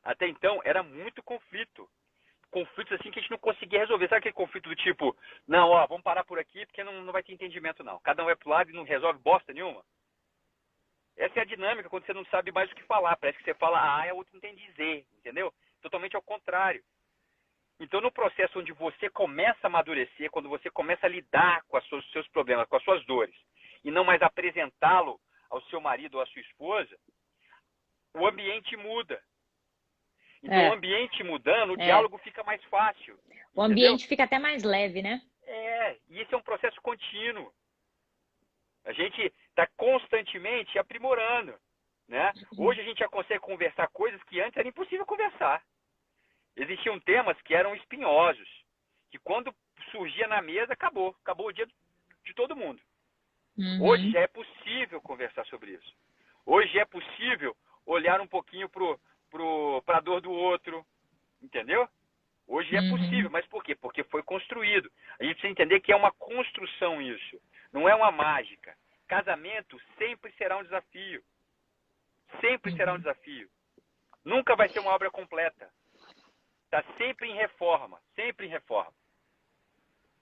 Speaker 2: Até então, era muito conflito. Conflitos assim que a gente não conseguia resolver. Sabe aquele conflito do tipo, não, ó, vamos parar por aqui porque não vai ter entendimento não. Cada um é pro lado e não resolve bosta nenhuma. Essa é a dinâmica quando você não sabe mais o que falar. Parece que você fala A e a outra não tem dizer, entendeu? Totalmente ao contrário. Então, no processo onde você começa a amadurecer, quando você começa a lidar com os seus problemas, com as suas dores, e não mais apresentá-lo ao seu marido ou à sua esposa, o ambiente muda. Então, o
Speaker 1: É,
Speaker 2: ambiente mudando, o
Speaker 1: é.
Speaker 2: diálogo fica mais fácil,
Speaker 1: O
Speaker 2: entendeu?
Speaker 1: ambiente fica até mais leve, né?
Speaker 2: E isso é um processo contínuo. A gente está constantemente aprimorando, né? Hoje a gente já consegue conversar coisas que antes era impossível conversar. Existiam temas que eram espinhosos, que quando surgia na mesa, acabou o dia de todo mundo. Hoje
Speaker 1: Uhum,
Speaker 2: já é possível conversar sobre isso. Hoje é possível olhar um pouquinho para a dor do outro, entendeu? Hoje é possível,
Speaker 1: uhum,
Speaker 2: mas por quê? Porque foi construído. A gente precisa entender que é uma construção isso, não é uma mágica. Casamento sempre será um desafio. Sempre será um
Speaker 1: uhum.
Speaker 2: desafio. Nunca vai ser uma obra completa. Está sempre em reforma, sempre em reforma.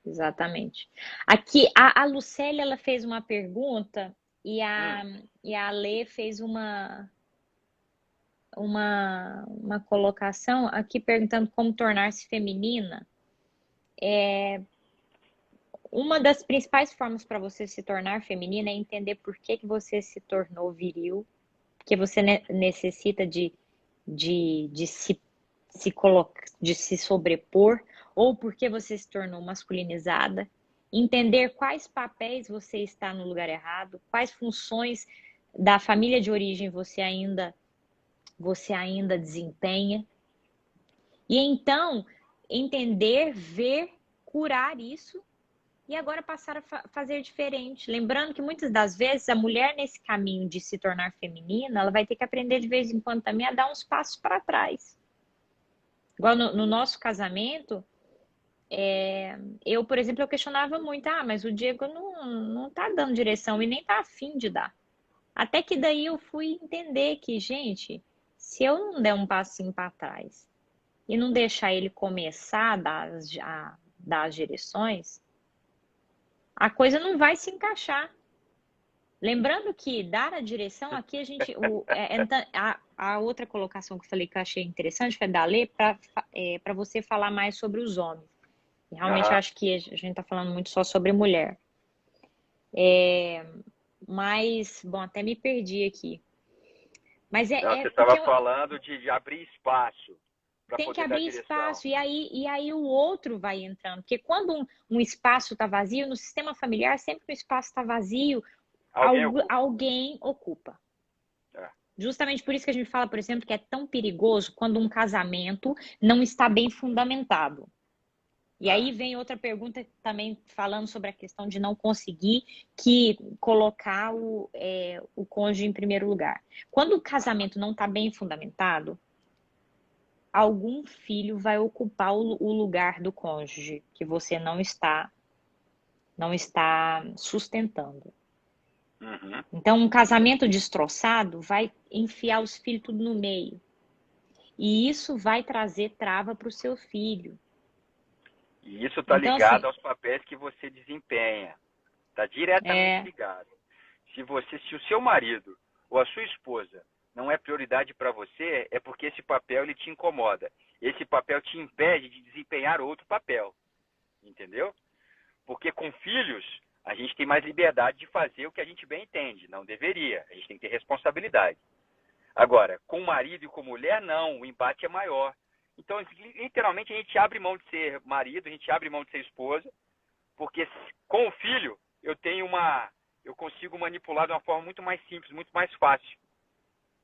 Speaker 1: Exatamente. Aqui, a Lucélia, ela fez uma pergunta e
Speaker 2: Hum,
Speaker 1: a Lê fez uma colocação aqui perguntando como tornar-se feminina. Uma das principais formas para você se tornar feminina é entender por que que você se tornou viril, porque você necessita de se sobrepor, ou porque você se tornou masculinizada. Entender quais papéis você está no lugar errado, quais funções da família de origem você ainda desempenha. E então, entender, ver, curar isso e agora passar a fazer diferente. Lembrando que muitas das vezes a mulher, nesse caminho de se tornar feminina, ela vai ter que aprender de vez em quando também a dar uns passos para trás. Igual no nosso casamento, eu, por exemplo, eu questionava muito, mas o Diego não tá dando direção e nem tá afim de dar. Até que daí eu fui entender que, gente, se eu não der um passinho para trás e não deixar ele começar a dar as direções, a coisa não vai se encaixar. Lembrando que dar a direção aqui a gente. A outra colocação que eu falei que eu achei interessante foi da Lê para você falar mais sobre os homens. Realmente eu
Speaker 2: Aham.
Speaker 1: acho que a gente está falando muito só sobre mulher. Mas, bom, até me perdi aqui. Mas
Speaker 2: Não,
Speaker 1: é
Speaker 2: você
Speaker 1: porque
Speaker 2: estava falando de abrir espaço para
Speaker 1: tem que
Speaker 2: poder dar
Speaker 1: abrir
Speaker 2: direção.
Speaker 1: espaço, e aí o outro vai entrando. Porque quando um espaço está vazio, no sistema familiar, sempre que o espaço está vazio,
Speaker 2: Alguém ocupa.
Speaker 1: alguém ocupa.
Speaker 2: É.
Speaker 1: Justamente por isso que a gente fala, por exemplo, que é tão perigoso quando um casamento não está bem fundamentado. E
Speaker 2: Ah,
Speaker 1: aí vem outra pergunta também falando sobre a questão de não conseguir colocar o cônjuge em primeiro lugar. Quando o
Speaker 2: aham.
Speaker 1: casamento não está bem fundamentado, algum filho vai ocupar o lugar do cônjuge que você não está sustentando.
Speaker 2: Uhum.
Speaker 1: Então, um casamento destroçado vai enfiar os filhos tudo no meio. E isso vai trazer trava para o seu filho.
Speaker 2: E isso está
Speaker 1: Então,
Speaker 2: ligado
Speaker 1: assim,
Speaker 2: aos papéis que você desempenha. Está diretamente
Speaker 1: é,
Speaker 2: ligado. Se o seu marido ou a sua esposa não é prioridade para você, é porque esse papel ele te incomoda. Esse papel te impede de desempenhar outro papel, entendeu? Porque com filhos a gente tem mais liberdade de fazer o que a gente bem entende. Não deveria. A gente tem que ter responsabilidade. Agora, com marido e com mulher, não. O embate é maior. Então, literalmente, a gente abre mão de ser marido, a gente abre mão de ser esposa, porque com o filho eu consigo manipular de uma forma muito mais simples, muito mais fácil.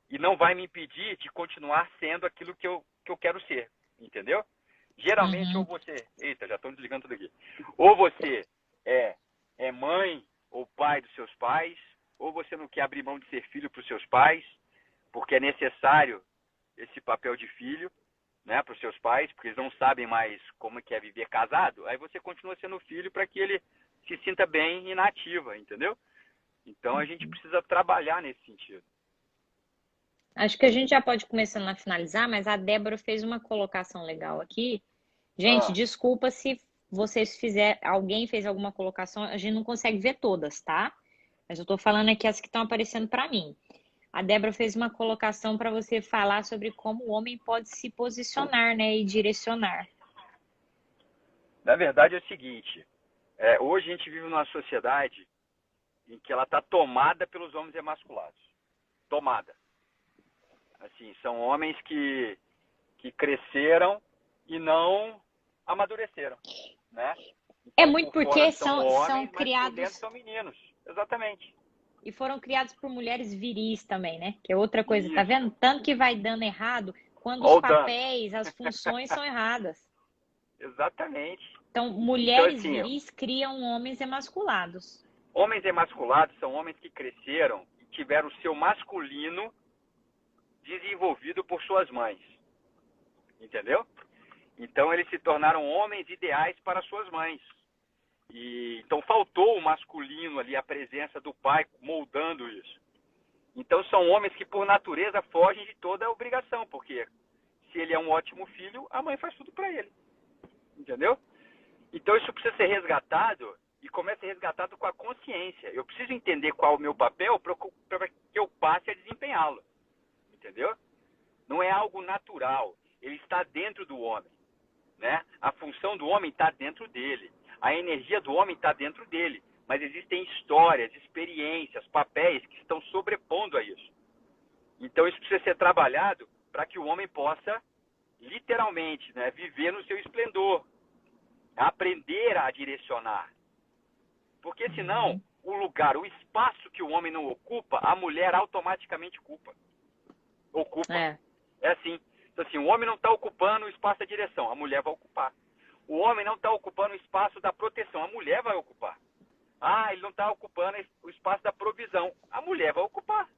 Speaker 2: E não vai me impedir de continuar sendo aquilo que eu quero ser, entendeu? Geralmente, ou
Speaker 1: uhum.
Speaker 2: você... Eita, já estou desligando tudo aqui. Ou você é, é mãe ou pai dos seus pais, ou você não quer abrir mão de ser filho para os seus pais, porque é necessário esse papel de filho, né, para os seus pais, porque eles não sabem mais como que é viver casado, aí você continua sendo filho para que ele se sinta bem e na ativa, entendeu? Então a gente precisa trabalhar nesse sentido.
Speaker 1: Acho que a gente já pode começar a finalizar, mas a Débora fez uma colocação legal aqui. Gente,
Speaker 2: Ah,
Speaker 1: desculpa se alguém fez alguma colocação, a gente não consegue ver todas, tá? Mas eu tô falando aqui as que estão aparecendo para mim. A Débora fez uma colocação para você falar sobre como o homem pode se posicionar, né, e direcionar.
Speaker 2: na verdade é o seguinte, hoje a gente vive numa sociedade em que ela está tomada pelos homens emasculados. Tomada. Assim, são homens que cresceram e não amadureceram, né?
Speaker 1: É
Speaker 2: Então,
Speaker 1: muito
Speaker 2: por fora
Speaker 1: porque
Speaker 2: são
Speaker 1: são
Speaker 2: homens, mas por dentro
Speaker 1: criados
Speaker 2: são meninos. Exatamente.
Speaker 1: e foram criados por mulheres viris também, né? Que é outra coisa, tá vendo?
Speaker 2: Isso.
Speaker 1: Tanto que vai dando errado quando os
Speaker 2: Ou dando.
Speaker 1: papéis, as funções são erradas.
Speaker 2: Exatamente.
Speaker 1: Então,
Speaker 2: Então,
Speaker 1: mulheres
Speaker 2: assim,
Speaker 1: viris criam homens emasculados.
Speaker 2: homens emasculados são homens que cresceram e tiveram o seu masculino desenvolvido por suas mães. Entendeu? Então, eles se tornaram homens ideais para suas mães. E então faltou o masculino ali, a presença do pai moldando isso. Então são homens que por natureza fogem de toda a obrigação, porque se ele é um ótimo filho, a mãe faz tudo para ele. Entendeu? Então isso precisa ser resgatado e começa a ser resgatado com a consciência. Eu preciso entender qual é o meu papel para que eu passe a desempenhá-lo. Entendeu? Não é algo natural. Ele está dentro do homem. Né? A função do homem está dentro dele. A energia do homem está dentro dele. Mas existem histórias, experiências, papéis que estão sobrepondo a isso. Então isso precisa ser trabalhado para que o homem possa, literalmente, né, viver no seu esplendor. Aprender a direcionar. Porque senão,
Speaker 1: Uhum.
Speaker 2: o lugar, o espaço que o homem não ocupa, a mulher automaticamente ocupa.
Speaker 1: É.
Speaker 2: É assim. Então, assim, o homem não está ocupando o espaço da direção, a mulher vai ocupar. O homem não está ocupando o espaço da proteção, a mulher vai ocupar. Ah, ele não está ocupando o espaço da provisão, a mulher vai ocupar.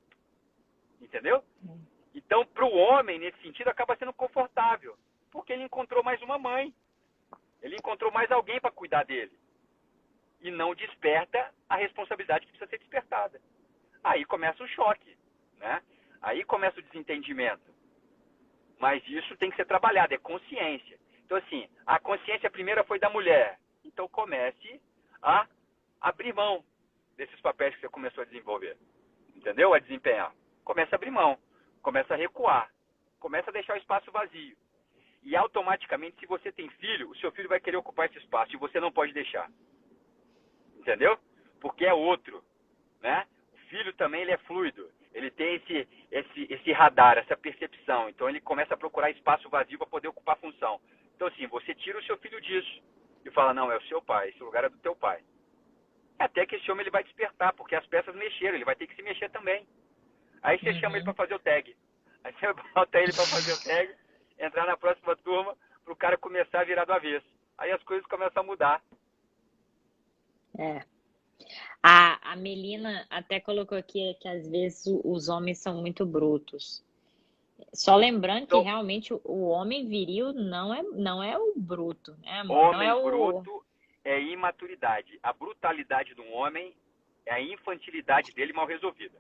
Speaker 2: Entendeu? Então, para o homem, nesse sentido, acaba sendo confortável. Porque ele encontrou mais uma mãe. Ele encontrou mais alguém para cuidar dele. E não desperta a responsabilidade que precisa ser despertada. Aí começa o choque, né? Aí começa o desentendimento. Mas isso tem que ser trabalhado, é consciência. Então, assim, a consciência primeira foi da mulher. Então, comece a abrir mão desses papéis que você começou a desenvolver. Entendeu? A desempenhar. Começa a abrir mão. Começa a recuar. Começa a deixar o espaço vazio. E automaticamente, se você tem filho, o seu filho vai querer ocupar esse espaço e você não pode deixar. Entendeu? Porque é outro, né? O filho também ele é fluido. Ele tem esse radar, essa percepção. Então ele começa a procurar espaço vazio para poder ocupar a função. Então assim, você tira o seu filho disso e fala, não, é o seu pai, esse lugar é do teu pai. Até que esse homem ele vai despertar, porque as peças mexeram, ele vai ter que se mexer também. Aí você chama ele para fazer o tag. Aí você bota ele para fazer o tag, entrar na próxima turma, para o cara começar a virar do avesso. Aí as coisas começam a mudar.
Speaker 1: É. A Melina até colocou aqui que às vezes os homens são muito brutos. Só lembrando que
Speaker 2: Então,
Speaker 1: realmente o homem viril não é o bruto, né, amor? Não é
Speaker 2: homem
Speaker 1: o.
Speaker 2: bruto é imaturidade. A brutalidade do homem é a infantilidade dele mal resolvida.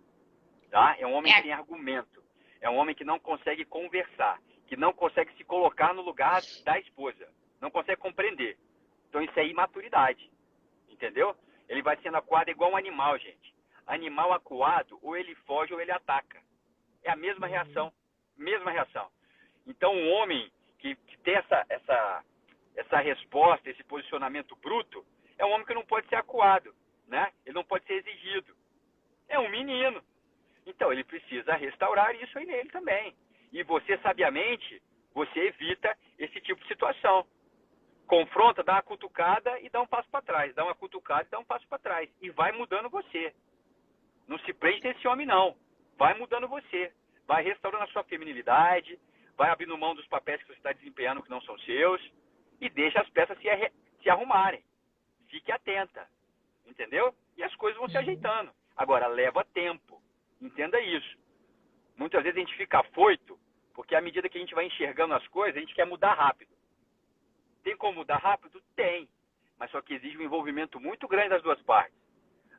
Speaker 2: Tá? É um homem
Speaker 1: É,
Speaker 2: sem argumento. É um homem que não consegue conversar, que não consegue se colocar no lugar da esposa. Não consegue compreender. Então isso é imaturidade. Entendeu? Ele vai sendo acuado igual um animal, gente. Animal acuado, ou ele foge ou ele ataca. É a mesma reação. Mesma reação. Então um homem que tem essa resposta, esse posicionamento bruto, é um homem que não pode ser acuado, né? Ele não pode ser exigido. É um menino. Então ele precisa restaurar isso aí nele também. E você, sabiamente, você evita esse tipo de situação. Confronta, dá uma cutucada e dá um passo para trás. Dá uma cutucada e dá um passo para trás. E vai mudando você. Não se prende nesse homem, não. Vai mudando você. Vai restaurando a sua feminilidade, vai abrindo mão dos papéis que você está desempenhando que não são seus e deixa as peças se arrumarem. Fique atenta. Entendeu? E as coisas vão se ajeitando. Agora, leva tempo. Entenda isso. Muitas vezes a gente fica afoito, porque à medida que a gente vai enxergando as coisas, a gente quer mudar rápido. Tem como mudar rápido? Tem. Mas só que exige um envolvimento muito grande das duas partes.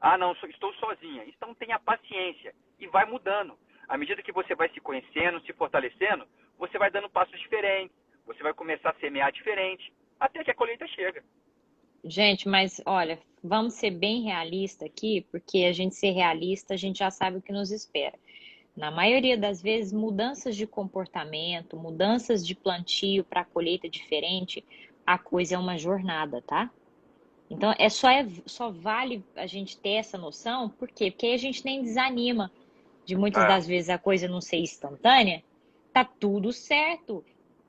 Speaker 2: Ah, não, estou sozinha. Então tenha paciência e vai mudando. À medida que você vai se conhecendo, se fortalecendo, você vai dando passos diferentes, você vai começar a semear diferente, até que a colheita chega.
Speaker 1: gente, mas olha, vamos ser bem realista aqui, porque a gente ser realista, a gente já sabe o que nos espera. Na maioria das vezes, mudanças de comportamento, mudanças de plantio para colheita diferente, a coisa é uma jornada, tá? Então, só vale a gente ter essa noção, por quê? Porque aí a gente nem desanima de muitas
Speaker 2: Ah,
Speaker 1: das vezes a coisa não ser instantânea. Tá tudo certo,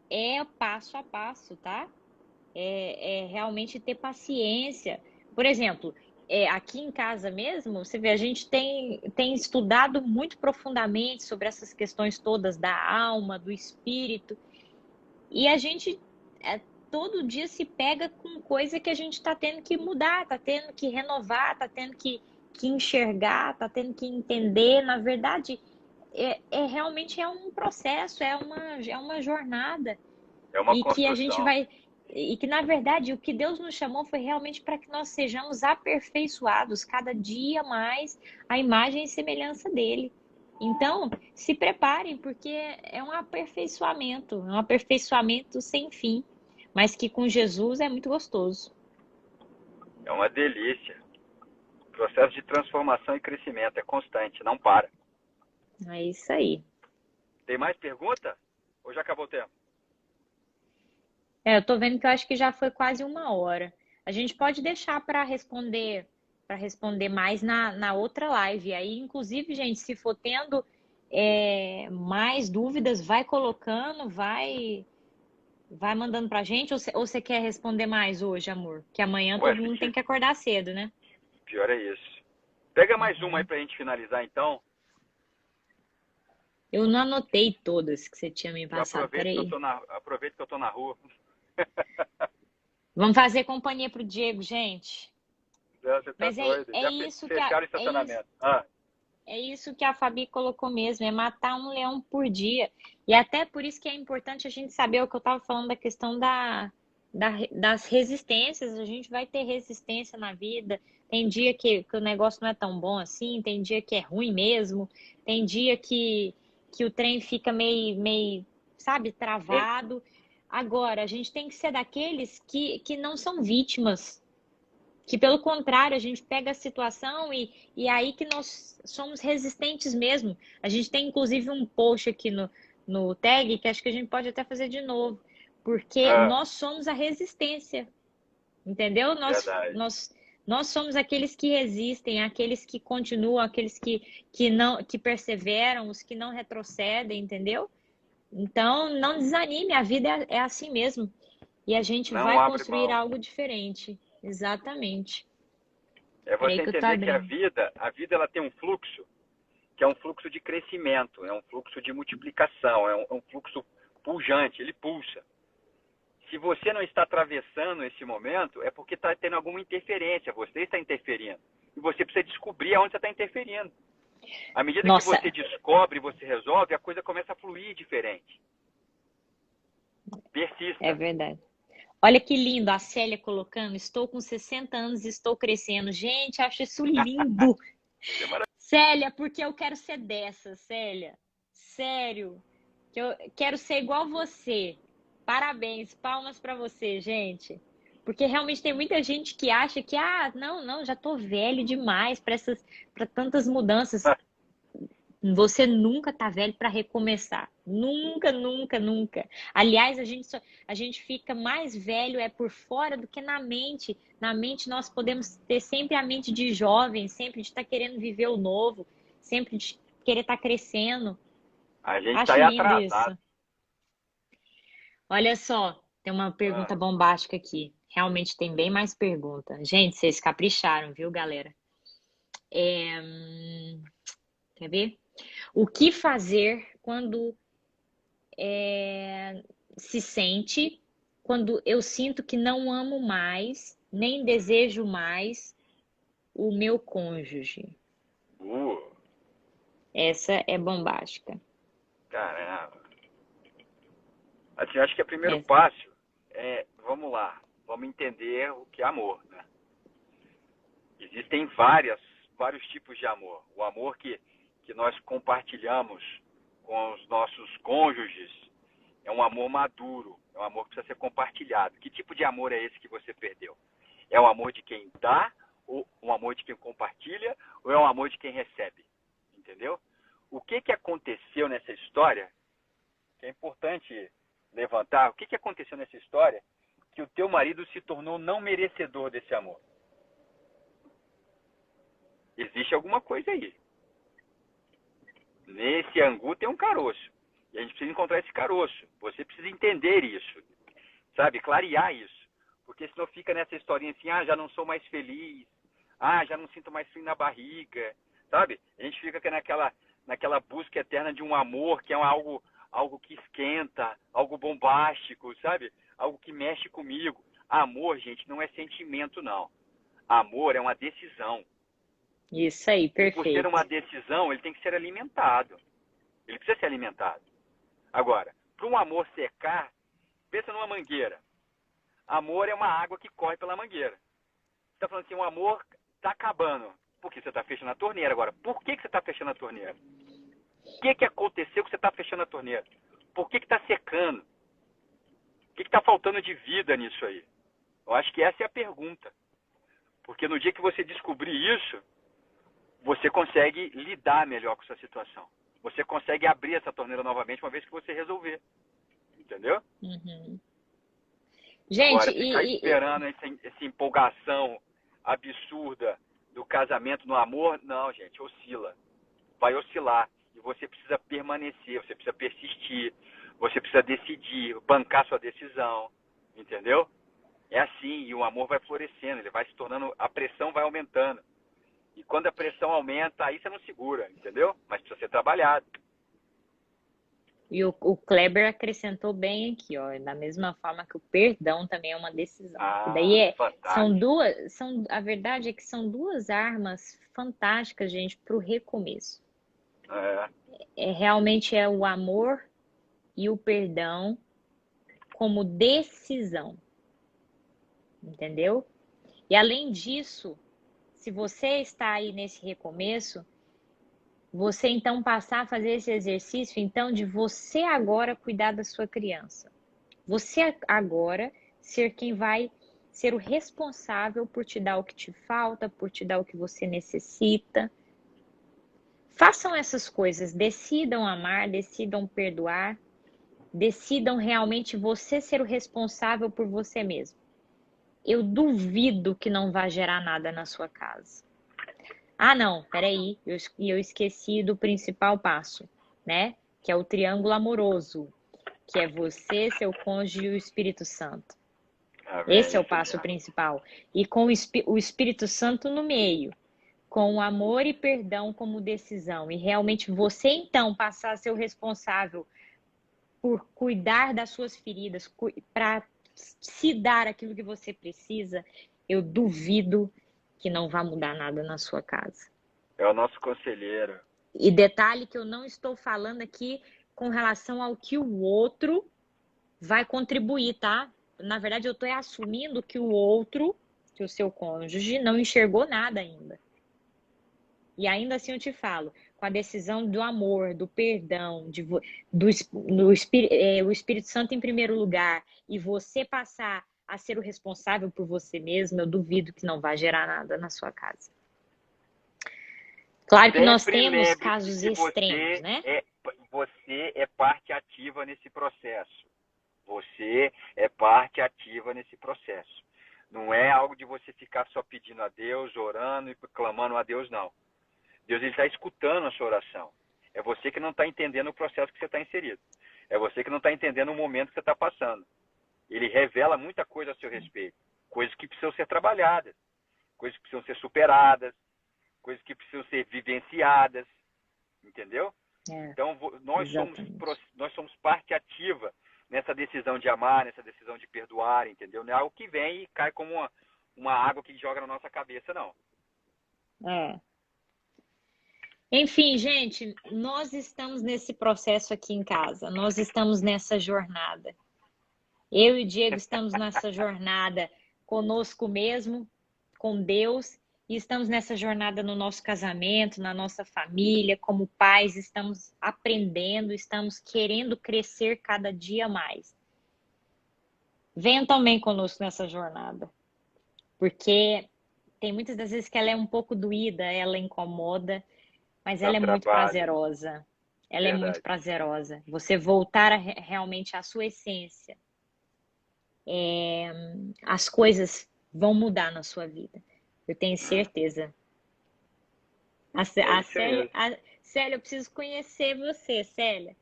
Speaker 1: é passo a passo, tá? É realmente ter paciência. Por exemplo, aqui em casa mesmo, você vê, a gente tem estudado muito profundamente sobre essas questões todas da alma, do espírito, e a gente todo dia se pega com coisa que a gente está tendo que mudar, está tendo que renovar, está tendo que enxergar, está tendo que entender. Na verdade, realmente é um processo, é uma jornada.
Speaker 2: é uma
Speaker 1: E que a gente
Speaker 2: construção.
Speaker 1: vai. E que, na verdade, o que Deus nos chamou foi realmente para que nós sejamos aperfeiçoados cada dia mais a imagem e semelhança dele. Então, se preparem, porque é um aperfeiçoamento sem fim, mas que com Jesus é muito gostoso.
Speaker 2: É uma delícia. O processo de transformação e crescimento é constante, não para.
Speaker 1: É isso aí.
Speaker 2: Tem mais pergunta? Ou já acabou o tempo?
Speaker 1: Eu tô vendo que eu acho que já foi quase 1 hora. A gente pode deixar para responder mais na outra live. Aí, inclusive, gente, se for tendo mais dúvidas, vai colocando, vai mandando pra gente, ou você quer responder mais hoje, amor? Que amanhã
Speaker 2: Ué,
Speaker 1: todo mundo tem que acordar cedo, né?
Speaker 2: pior é isso. Pega mais uma aí
Speaker 1: Uhum.
Speaker 2: pra gente finalizar então.
Speaker 1: Eu não anotei todas que você tinha me
Speaker 2: Eu
Speaker 1: passado. Peraí.
Speaker 2: aproveito que eu tô na rua.
Speaker 1: Vamos fazer companhia pro Diego, gente.
Speaker 2: Você tá
Speaker 1: Mas é,
Speaker 2: doido.
Speaker 1: é
Speaker 2: Já
Speaker 1: isso que
Speaker 2: fecharam o estacionamento. Ah,
Speaker 1: é isso que a Fabi colocou mesmo, é matar um leão por dia. E até por isso que é importante a gente saber o que eu estava falando da questão das resistências. A gente vai ter resistência na vida. Tem dia que o negócio não é tão bom assim, tem dia que é ruim mesmo, tem dia que o trem fica meio, sabe,
Speaker 2: lento.
Speaker 1: travado. Agora, a gente tem que ser daqueles que não são vítimas, que pelo contrário, a gente pega a situação e aí que nós somos resistentes mesmo. A gente tem inclusive um post aqui no tag que acho que a gente pode até fazer de novo. Porque
Speaker 2: Ah,
Speaker 1: nós somos a resistência, entendeu?
Speaker 2: verdade.
Speaker 1: Nós somos aqueles que resistem, aqueles que continuam, aqueles que não, que perseveram, os que não retrocedem, entendeu? Então, não desanime, a vida é assim mesmo. E a gente
Speaker 2: Não
Speaker 1: vai
Speaker 2: abre
Speaker 1: construir
Speaker 2: mão.
Speaker 1: algo diferente. Exatamente.
Speaker 2: É
Speaker 1: Peraí
Speaker 2: você
Speaker 1: que eu tô
Speaker 2: entender que
Speaker 1: abrindo.
Speaker 2: a vida ela tem um fluxo, que é um fluxo de crescimento, é um fluxo de multiplicação, é um fluxo pujante, ele pulsa. Se você não está atravessando esse momento, é porque está tendo alguma interferência, você está interferindo. E você precisa descobrir aonde você está interferindo. À medida que
Speaker 1: Nossa,
Speaker 2: você descobre, você resolve, a coisa começa a fluir diferente.
Speaker 1: é
Speaker 2: Persista.
Speaker 1: verdade. Olha que lindo a Célia colocando. Estou com 60 anos e estou crescendo. Gente, acho isso lindo.
Speaker 2: Isso é maravilhoso.
Speaker 1: Célia, porque eu quero ser dessa, Célia. Sério. Que eu quero ser igual você. Parabéns, palmas para você, gente. Porque realmente tem muita gente que acha que, não, já tô velho demais para tantas mudanças. Você nunca tá velho para recomeçar. Nunca, nunca, nunca. Aliás, a gente fica mais velho é por fora do que na mente. Na mente nós podemos ter sempre a mente de jovem, sempre de estar querendo viver o novo, sempre de querer estar crescendo.
Speaker 2: A gente está
Speaker 1: Acho
Speaker 2: aí
Speaker 1: lindo
Speaker 2: atrasado.
Speaker 1: isso. Olha só, tem uma pergunta
Speaker 2: Ah,
Speaker 1: bombástica aqui. Realmente tem bem mais pergunta. Gente, vocês capricharam, viu, galera? Quer ver? O que fazer quando se sente quando eu sinto que não amo mais, nem desejo mais o meu cônjuge?
Speaker 2: uh,
Speaker 1: Essa é bombástica.
Speaker 2: caramba. Assim, eu acho que o primeiro
Speaker 1: Essa.
Speaker 2: passo é, vamos lá, vamos entender o que é amor, né? Existem vários tipos de amor. O amor que nós compartilhamos com os nossos cônjuges é um amor maduro, é um amor que precisa ser compartilhado. Que tipo de amor é esse que você perdeu? É o amor de quem dá, ou um amor de quem compartilha, ou é um amor de quem recebe? Entendeu? O que aconteceu nessa história, que é importante levantar, o que aconteceu nessa história que o teu marido se tornou não merecedor desse amor? Existe alguma coisa aí. Nesse angu tem um caroço. E a gente precisa encontrar esse caroço. Você precisa entender isso, sabe? Clarear isso. Porque senão fica nessa historinha assim, já não sou mais feliz. Já não sinto mais frio na barriga, sabe? A gente fica naquela busca eterna de um amor que é algo que esquenta, algo bombástico, sabe? Algo que mexe comigo. Amor, gente, não é sentimento, não. Amor é uma decisão.
Speaker 1: Isso aí,
Speaker 2: E por ser uma
Speaker 1: perfeito.
Speaker 2: decisão, ele tem que ser alimentado. Ele precisa ser alimentado. Agora, para um amor secar, pensa numa mangueira. Amor é uma água que corre pela mangueira. Você está falando assim, o amor está acabando. Por que você está fechando a torneira agora? Por que você está fechando a torneira? O que aconteceu que você está fechando a torneira? Por que está secando? O que está faltando de vida nisso aí? Eu acho que essa é a pergunta. Porque no dia que você descobrir isso, você consegue lidar melhor com essa situação. Você consegue abrir essa torneira novamente uma vez que você resolver. Entendeu?
Speaker 1: Uhum.
Speaker 2: Agora,
Speaker 1: Gente,
Speaker 2: ficar esperando essa empolgação absurda do casamento no amor, não, gente, oscila. Vai oscilar. E você precisa permanecer, você precisa persistir, você precisa decidir, bancar sua decisão. Entendeu? É assim, e o amor vai florescendo, ele vai se tornando, a pressão vai aumentando. E quando a pressão aumenta, aí você não segura, entendeu? Mas precisa ser trabalhado.
Speaker 1: o Kleber acrescentou bem aqui, ó, da mesma forma que o perdão também é uma decisão. E daí
Speaker 2: Fantástico.
Speaker 1: a verdade é que são duas armas fantásticas, gente, para o recomeço.
Speaker 2: É,
Speaker 1: Realmente é o amor e o perdão como decisão, entendeu? E além disso, se você está aí nesse recomeço, você então passar a fazer esse exercício, então, de você agora cuidar da sua criança. Você agora ser quem vai ser o responsável por te dar o que te falta, por te dar o que você necessita. Façam essas coisas, decidam amar, decidam perdoar, Decidam realmente você ser o responsável por você mesmo. Eu duvido que não vá gerar nada na sua casa. Ah, não, peraí, eu esqueci do principal passo, né? Que é o triângulo amoroso, que é você, seu cônjuge e o Espírito Santo. Esse é o
Speaker 2: Isso
Speaker 1: passo
Speaker 2: mesmo.
Speaker 1: principal. E com o Espírito Santo no meio, com o amor e perdão como decisão, e realmente você então passar a ser o responsável por cuidar das suas feridas, para se dar aquilo que você precisa, eu duvido que não vá mudar nada na sua casa.
Speaker 2: É o nosso conselheiro.
Speaker 1: E detalhe que eu não estou falando aqui com relação ao que o outro vai contribuir, tá? Na verdade, eu estou assumindo que o outro, que o seu cônjuge, não enxergou nada ainda. E ainda assim eu te falo, com a decisão do amor, do perdão, o Espírito Santo em primeiro lugar, e você passar a ser o responsável por você mesmo, eu duvido que não vai gerar nada na sua casa. Claro que nós
Speaker 2: Sempre
Speaker 1: temos
Speaker 2: lembre-se
Speaker 1: casos
Speaker 2: que
Speaker 1: extremos, né?
Speaker 2: você é parte ativa nesse processo. Você é parte ativa nesse processo. Não é algo de você ficar só pedindo a Deus, orando e clamando a Deus, não. Deus está escutando a sua oração. É você que não está entendendo o processo que você está inserido. É você que não está entendendo o momento que você está passando. Ele revela muita coisa a seu respeito. Coisas que precisam ser trabalhadas. Coisas que precisam ser superadas. Coisas que precisam ser vivenciadas. Entendeu? Então, nós somos parte ativa nessa decisão de amar, nessa decisão de perdoar, entendeu? Não é algo que vem e cai como uma água que joga na nossa cabeça, não.
Speaker 1: É. Enfim, gente, nós estamos nesse processo aqui em casa, nós estamos nessa jornada. Eu e o Diego estamos nessa jornada conosco mesmo, com Deus, e estamos nessa jornada no nosso casamento, na nossa família, como pais, estamos aprendendo, estamos querendo crescer cada dia mais. Venham também conosco nessa jornada, porque tem muitas das vezes que ela é um pouco doída, ela incomoda, mas
Speaker 2: Dá
Speaker 1: ela é muito
Speaker 2: trabalho.
Speaker 1: prazerosa. Ela é muito
Speaker 2: Verdade.
Speaker 1: prazerosa. Você voltar realmente à sua essência. As coisas vão mudar na sua vida. Eu tenho certeza.
Speaker 2: É isso
Speaker 1: Célia,
Speaker 2: mesmo.
Speaker 1: Célia, eu preciso conhecer você, Célia.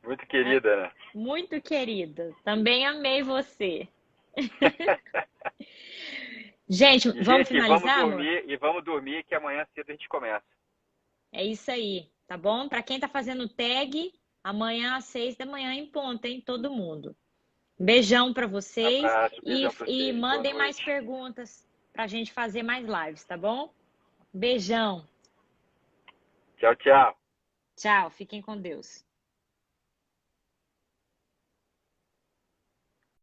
Speaker 2: Muito querida, né?
Speaker 1: Muito querida. Também amei você. Gente, vamos
Speaker 2: Gente,
Speaker 1: finalizar, amor?
Speaker 2: vamos dormir que amanhã cedo a gente começa.
Speaker 1: É isso aí, tá bom? Para quem tá fazendo tag, amanhã às 6 da manhã em ponto, hein? Todo mundo. Beijão para vocês
Speaker 2: Abraço, beijão pra
Speaker 1: e
Speaker 2: vocês. Boa
Speaker 1: mandem mais
Speaker 2: noite.
Speaker 1: perguntas para a gente fazer mais lives, tá bom? Beijão.
Speaker 2: Tchau, tchau.
Speaker 1: Tchau. Fiquem com Deus.